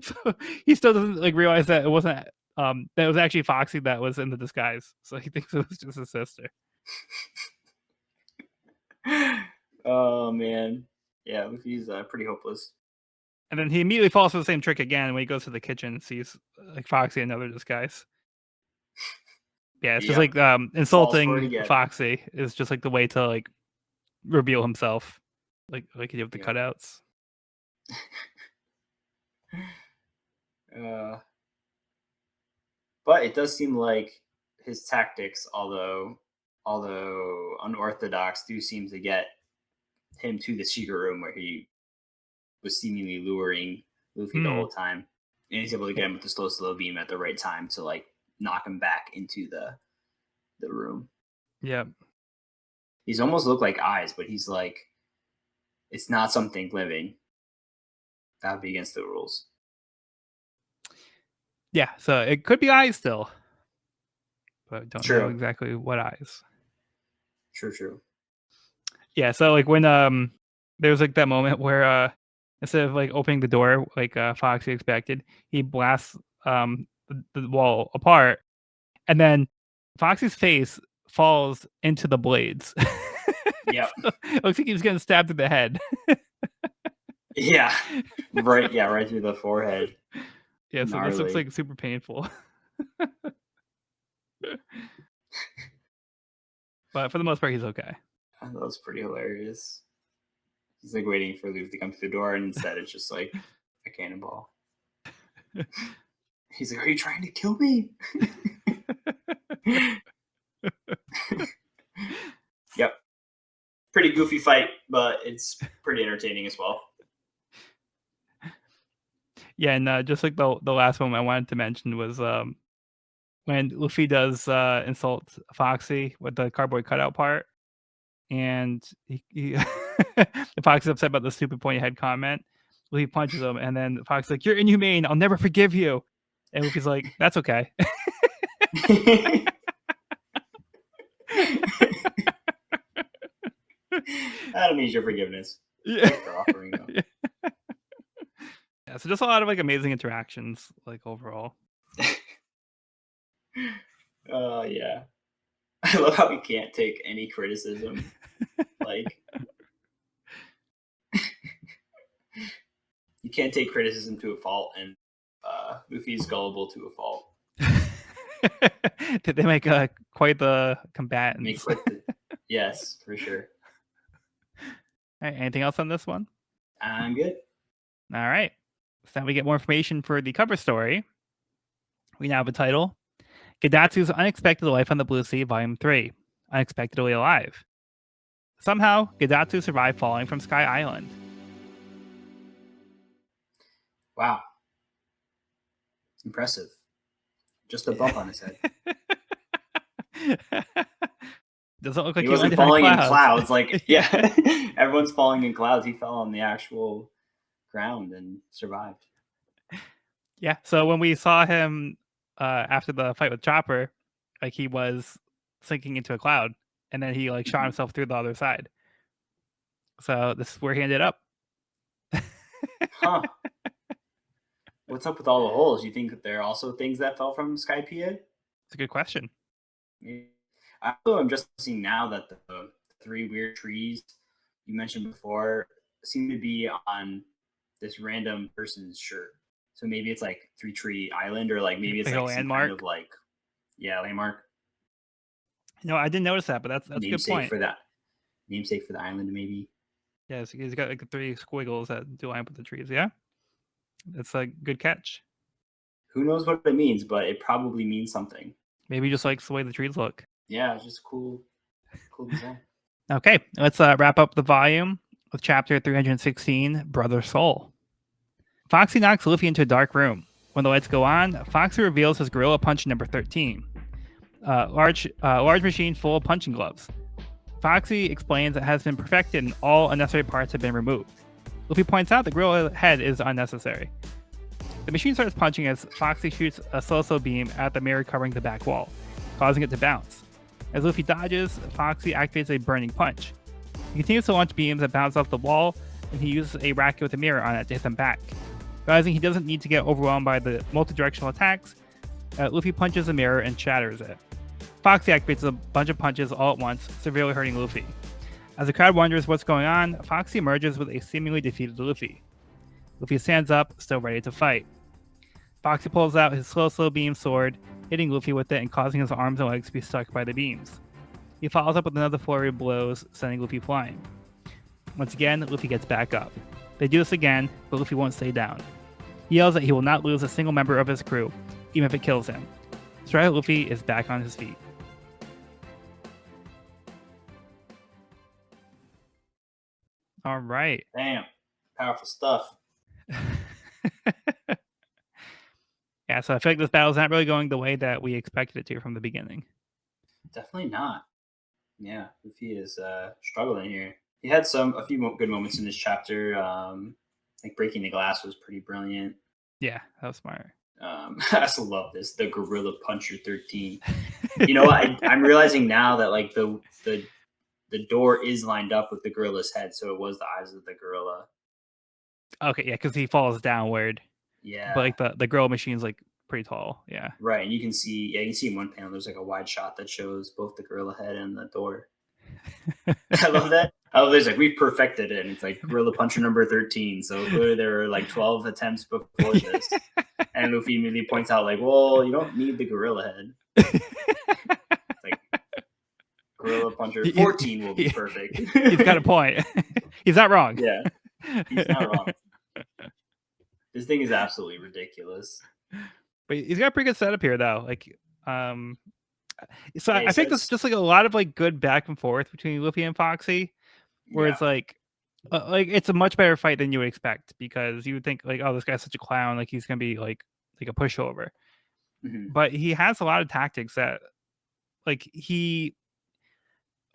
so he still doesn't like realize that it wasn't that it was actually Foxy that was in the disguise. So he thinks it was just his sister. Oh man, yeah, Luffy's pretty hopeless. And then he immediately falls for the same trick again when he goes to the kitchen and sees like Foxy in another disguise. Yeah, it's just Yep. like Falls for it insulting again. Foxy is just like the way to like reveal himself, like he did with the Yeah. cutouts. But it does seem like his tactics, although unorthodox, do seem to get him to the secret room where he was seemingly luring Luffy the whole time, and he's able to get him with the slow beam at the right time to like knock him back into the room. Yeah. He's almost looked like eyes, but he's like, it's not something living. That would be against the rules. Yeah, so it could be eyes still, but don't know True. exactly what eyes. True. Yeah, so like when there's like that moment where instead of like opening the door like Foxy expected, he blasts the wall apart, and then Foxy's face falls into the blades. Yep. So it looks like he was getting stabbed in the head. Yeah. Right. Yeah. Right through the forehead. Yeah, so this looks Gnarly. like super painful. But for the most part, he's okay. That was pretty hilarious. He's like waiting for Luffy to come through the door, and instead it's just like a cannonball. He's like, "Are you trying to kill me?" Yep. Pretty goofy fight, but it's pretty entertaining as well. Yeah, and just like the last one I wanted to mention was when Luffy does insult Foxy with the cardboard cutout part, and he Foxy's upset about the stupid pointy head comment. Luffy punches him, and then Foxy's like, "You're inhumane. I'll never forgive you." And Luffy's like, "That's okay." I don't need your forgiveness. Yeah. Thanks for offering them. Yeah, so just a lot of like amazing interactions, like overall. Yeah. I love how we can't take any criticism. Like, you can't take criticism to a fault, and Luffy's gullible to a fault. Did they make quite the combatants? Yes, for sure. All right, anything else on this one? I'm good. All right. So now we get more information for the cover story. We now have a title: Gadatsu's Unexpected Life on the Blue Sea, Volume 3, Unexpectedly Alive. Somehow, Gadatsu survived falling from Sky Island. Wow. Impressive. Just a bump on his head. Doesn't look like He he wasn't landed on falling in clouds. clouds. Like, yeah, everyone's falling in clouds. He fell on the actual ground and survived. Yeah, so when we saw him after the fight with Chopper, like he was sinking into a cloud, and then he like shot himself through the other side. So this is where he ended up. Huh. What's up with all the holes? You think that there are also things that fell from Skypiea? It's a good question. I'm just seeing now that the three weird trees you mentioned before seem to be on this random person's shirt. So maybe it's like Three Tree Island, or like maybe it's Like a like some kind landmark? of like, yeah, landmark. No, I didn't notice that, but that's a good Namesake point. for that. Namesake for the island, maybe. Yeah, so he's got like the three squiggles that do line up with the trees. Yeah, that's a good catch. Who knows what it means, but it probably means something. Maybe he just likes the way the trees look. Yeah, it's just cool design. Okay, let's wrap up the volume with chapter 316, Brother Soul. Foxy knocks Luffy into a dark room. When the lights go on, Foxy reveals his Gorilla Punch number 13. Large machine full of punching gloves. Foxy explains it has been perfected and all unnecessary parts have been removed. Luffy points out the gorilla head is unnecessary. The machine starts punching as Foxy shoots a so-so beam at the mirror covering the back wall, causing it to bounce. As Luffy dodges, Foxy activates a burning punch. He continues to launch beams that bounce off the wall, and he uses a racket with a mirror on it to hit them back. Realizing he doesn't need to get overwhelmed by the multi-directional attacks, Luffy punches the mirror and shatters it. Foxy activates a bunch of punches all at once, severely hurting Luffy. As the crowd wonders what's going on, Foxy emerges with a seemingly defeated Luffy. Luffy stands up, still ready to fight. Foxy pulls out his slow beam sword, hitting Luffy with it and causing his arms and legs to be stuck by the beams. He follows up with another flurry of blows, sending Luffy flying. Once again, Luffy gets back up. They do this again, but Luffy won't stay down. He yells that he will not lose a single member of his crew, even if it kills him. Straw Luffy is back on his feet. All right. Damn, powerful stuff. Yeah, so I feel like this battle's not really going the way that we expected it to from the beginning. Definitely not. Yeah, Luffy is struggling here. He had a few good moments in this chapter. Like breaking the glass was pretty brilliant. Yeah, that was smart. I also love this, the Gorilla Puncher 13. You know, I'm realizing now that like the door is lined up with the gorilla's head, so it was the eyes of the gorilla. Okay, yeah, because he falls downward. Yeah, but like the gorilla machine's like pretty tall. Yeah, right. And you can see in one panel there's like a wide shot that shows both the gorilla head and the door. I love that. Oh, there's like, we perfected it. And it's like Gorilla Puncher number 13. So clearly there were like 12 attempts before this. And Luffy immediately points out, like, well, you don't need the gorilla head. It's like Gorilla Puncher 14 will be perfect. He's got a point. He's not wrong. Yeah, he's not wrong. This thing is absolutely ridiculous. But he's got a pretty good setup here, though. Like, so I think this is just like a lot of like good back and forth between Luffy and Foxy, where it's like it's a much better fight than you would expect, because you would think like, oh, this guy's such a clown, like he's gonna be like a pushover. Mm-hmm. But he has a lot of tactics that like he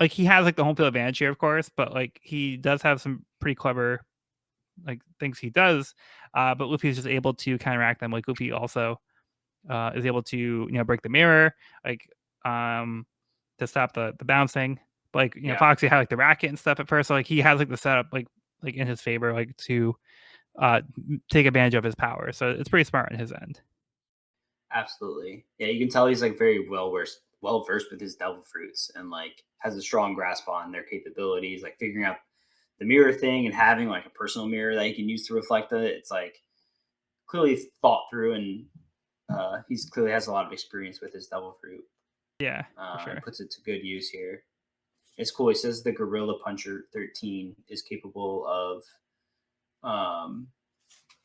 has like the home field advantage here, of course, but like he does have some pretty clever like things he does. But Luffy is just able to counteract them. Like Luffy also is able to break the mirror, like to stop the bouncing. But, like Foxy had like the racket and stuff at first, so like he has like the setup like in his favor, like to take advantage of his power. So it's pretty smart on his end. Absolutely, yeah. You can tell he's like very well versed with his devil fruits, and like has a strong grasp on their capabilities, like figuring out the mirror thing and having like a personal mirror that he can use to reflect it. It's like clearly thought through, and he's clearly has a lot of experience with his devil fruit. Yeah, for sure. And puts it to good use here. It's cool. He says the Gorilla Puncher 13 is capable of, doesn't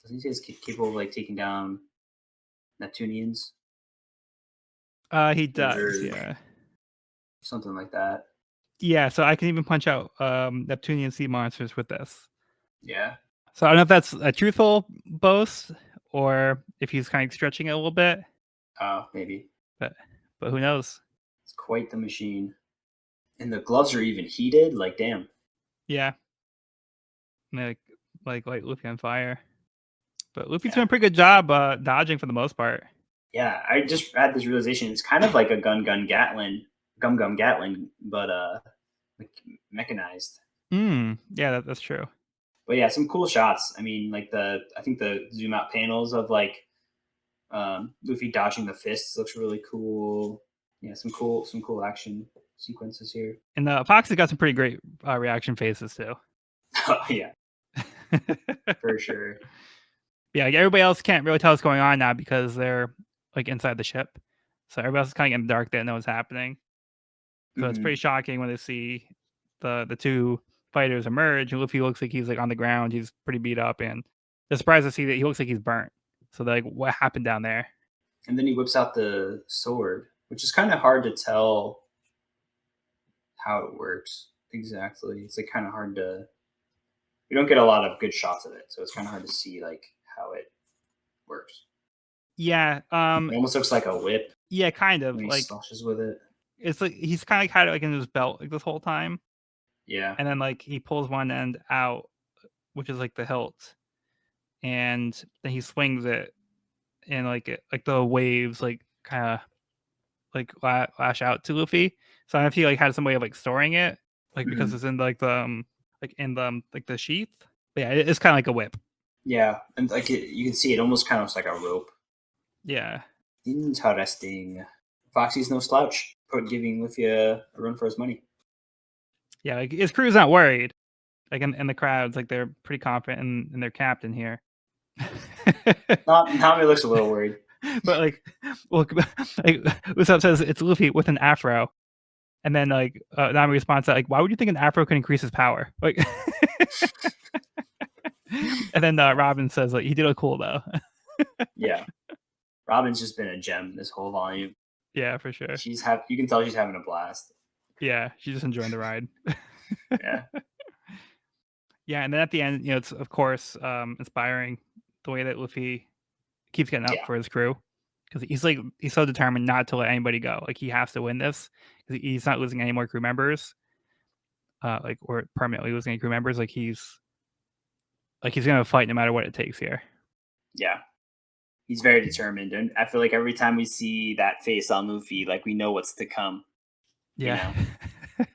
he say it's capable of like taking down Neptunians? He does, yeah. Something like that. Yeah, so I can even punch out Neptunian sea monsters with this. Yeah. So I don't know if that's a truthful boast or if he's kind of stretching it a little bit. Maybe. But who knows? It's quite the machine. And the gloves are even heated. Like, damn. Yeah. Like Luffy on fire. But Luffy's doing a pretty good job dodging for the most part. Yeah, I just had this realization. It's kind of like a Gum Gatling, but like mechanized. Yeah, that's true. But yeah, some cool shots. I mean, like I think the zoom out panels of like Luffy dodging the fists looks really cool. Yeah, some cool action sequences here. And Foxy got some pretty great reaction faces too. Oh yeah, for sure. Yeah, everybody else can't really tell what's going on now because they're like inside the ship. So everybody else is kind of in the dark. They don't know what's happening. So it's pretty shocking when they see the two fighters emerge. And Luffy looks like he's like on the ground. He's pretty beat up, and they're surprised to see that he looks like he's burnt. So they're like, what happened down there? And then he whips out the sword, which is kind of hard to tell how it works exactly. It's like kind of hard to. We don't get a lot of good shots of it, so it's kind of hard to see like how it works. Yeah, It almost looks like a whip yeah, kind of when he like slashes with it. it's like he's kind of had it like in his belt like this whole time, Yeah. and then like he pulls one end out, which is like the hilt, and then he swings it, and like the waves like kind of like lash out to Luffy. So I don't know if he like had some way of like storing it, like because Mhm. it's in like in the like the sheath. But yeah, it's kind of like a whip. Yeah, and like you can see it almost kind of looks like a rope. Yeah, Interesting. Foxy's no slouch, put giving Luffy a run for his money. yeah. Like his crew's not worried. Like in the crowds, like they're pretty confident in their captain here. Not Nami looks a little worried. But like, well, like Usopp says it's Luffy with an afro, and then like Nami responds like, "Why would you think an afro could increase his power?" Like, and then Robin says like, "He did look cool though." Yeah, Robin's just been a gem this whole volume. Yeah, for sure. You can tell she's having a blast. Yeah, she's just enjoying the ride. Yeah, Yeah, and then at the end, it's of course inspiring the way that Luffy keeps getting up yeah, for his crew because he's so determined not to let anybody go. Like he has to win this because he's not losing any more crew members, like or permanently losing any crew members. Like he's gonna fight no matter what it takes here. yeah. He's very determined, and I feel like every time we see that face on Luffy, like we know what's to come. You Yeah. know,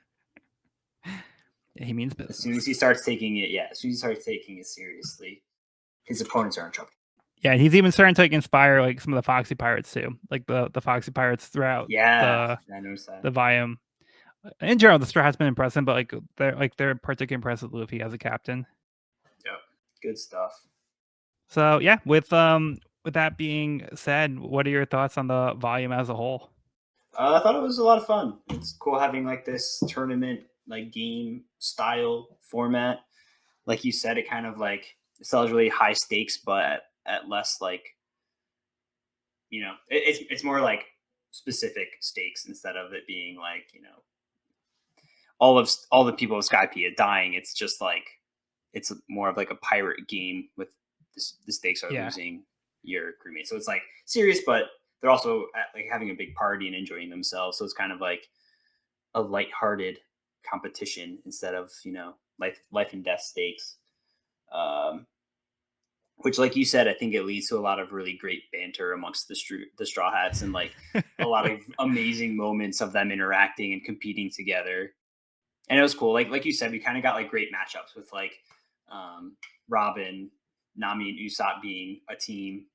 Yeah, he means as soon as business. he starts taking it, yeah, as soon as he starts taking it seriously, his opponents are in trouble. Yeah, and he's even starting to like inspire like some of the Foxy pirates too, like the Foxy pirates throughout Yeah, the I noticed that. the volume. In general, the Straw has been impressive, but they're particularly impressed with Luffy as a captain. Yep, good stuff. So yeah, with that being said, what are your thoughts on the volume as a whole? I thought it was a lot of fun. It's cool having like this tournament like game style format. Like you said, it kind of like it sells really high stakes, but at less like it's more like specific stakes instead of it being like all the people of Skypiea dying. It's just like it's more of like a pirate game with the stakes are Yeah, losing your crewmate. So it's like serious, but they're also like having a big party and enjoying themselves. So it's kind of like a lighthearted competition instead of life and death stakes. Um, which, like you said, I think it leads to a lot of really great banter amongst the Straw Hats and like a lot of amazing moments of them interacting and competing together. And it was cool. Like you said, we kind of got like great matchups with like Robin, Nami, and Usopp being a team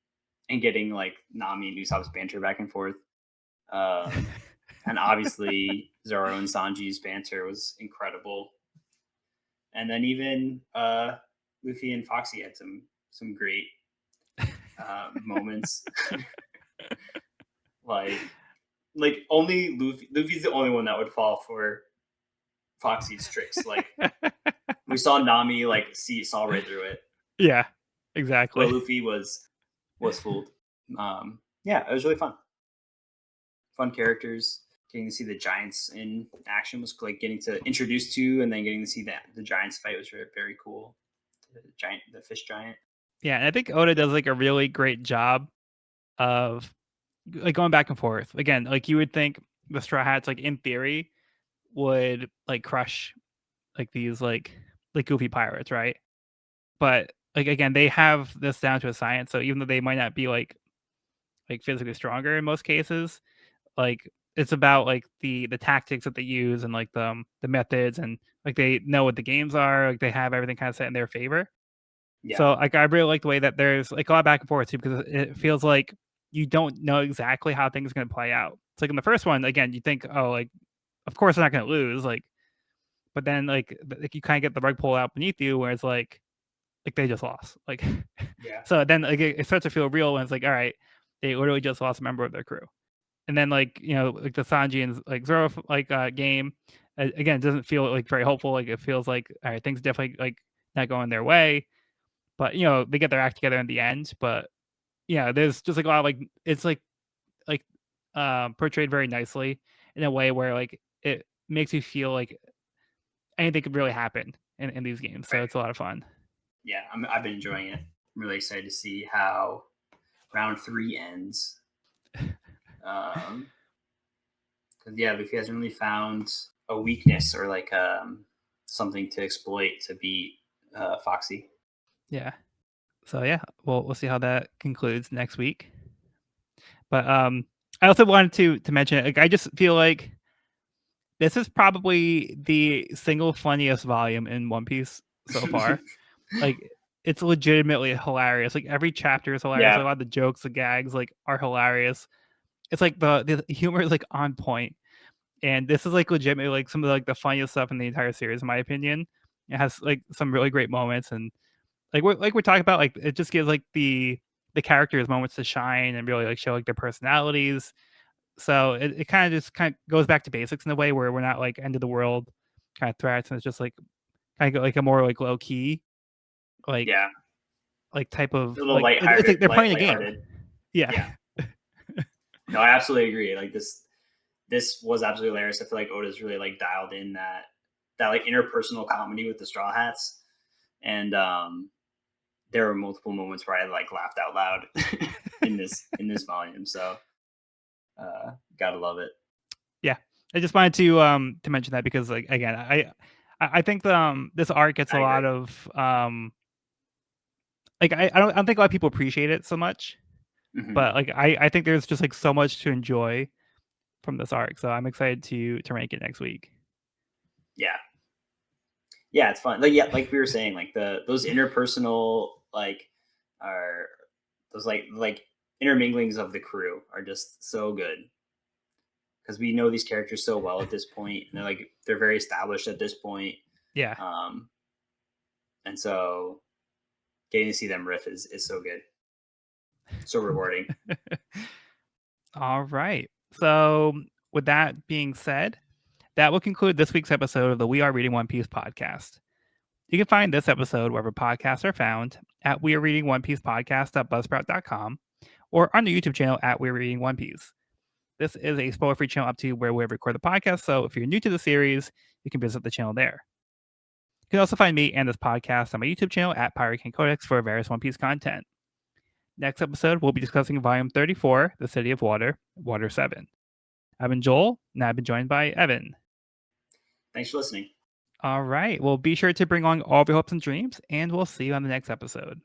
and getting like Nami and Usopp's banter back and forth. And obviously Zoro and Sanji's banter was incredible. And then even Luffy and Foxy had some great moments. like only Luffy's the only one that would fall for Foxy's tricks. Like we saw Nami like saw right through it, yeah, but exactly. Luffy was fooled. Yeah, it was really fun. Fun characters. Getting to see the giants in action was like getting to introduce to, and then getting to see that the giants fight was very, very cool. The fish giant. Yeah, and I think Oda does like a really great job of like going back and forth. Again, like you would think the Straw Hats, like in theory, would like crush like these like goofy pirates, right? But like again, they have this down to a science. So even though they might not be like physically stronger in most cases, like it's about like the tactics that they use and like the methods and like they know what the games are. Like they have everything kind of set in their favor. Yeah, So like I really like the way that there's like a lot of back and forth too because it feels like you don't know exactly how things are going to play out. It's like in the first one, again, you think, oh, like of course they're not going to lose, like, but then like you kind of get the rug pulled out beneath you, where it's like they just lost, like, yeah, so then like it starts to feel real when it's like, all right, they literally just lost a member of their crew, and then like like the Sanji and like Zoro like game, again, it doesn't feel like very hopeful. Like it feels like all right, things definitely like not going their way, but they get their act together in the end. But yeah, there's just like a lot of it's like portrayed very nicely in a way where like makes you feel like anything could really happen in these games. So Right. it's a lot of fun. Yeah, I've been enjoying it. I'm really excited to see how round 3 ends. Because yeah, Luffy hasn't really found a weakness or like something to exploit to beat Foxy. Yeah. So yeah, we'll see how that concludes next week. But I also wanted to mention, like, I just feel like this is probably the single funniest volume in One Piece so far. Like, it's legitimately hilarious. Like, every chapter is hilarious. Yeah, Like, a lot of the jokes, the gags, like, are hilarious. It's like the humor is like on point, and this is like legitimately like some of like the funniest stuff in the entire series, in my opinion. It has like some really great moments, and we're talking about, like, it just gives like the characters moments to shine and really like show like their personalities. So it kind of just kind of goes back to basics in a way where we're not like end of the world kind of threats, and it's just like kind of like a more like low key like yeah, type of a little like it's like lighthearted, they're playing a game. lighthearted. Yeah. Yeah, no, I absolutely agree. Like this was absolutely hilarious. I feel like Oda's really like dialed in that like interpersonal comedy with the Straw Hats, and there were multiple moments where I like laughed out loud in this volume. So gotta love it. Yeah. I just wanted to mention that because, like, again, I think this art gets a I lot agree. of like I don't think a lot of people appreciate it so much, Hmm. but like I think there's just like so much to enjoy from this arc. So I'm excited to rank it next week. Yeah, yeah, it's fun. Like yeah, like we were saying, like those interpersonal like are those like interminglings of the crew are just so good because we know these characters so well at this point, and they're very established at this point. Yeah. Um, and so getting to see them riff is so good, so rewarding. All right. So with that being said, that will conclude this week's episode of the We Are Reading One Piece podcast. You can find this episode wherever podcasts are found at We Are Reading One Piece podcast.buzzsprout.com or on the YouTube channel at We're Reading One Piece. This is a spoiler-free channel up to where we record the podcast, so if you're new to the series, you can visit the channel there. You can also find me and this podcast on my YouTube channel at Pirate King Codex for various One Piece content. Next episode, we'll be discussing Volume 34, The City of Water, Water 7. I've been Joel, and I've been joined by Evan. Thanks for listening. All right, well, be sure to bring along all of your hopes and dreams, and we'll see you on the next episode.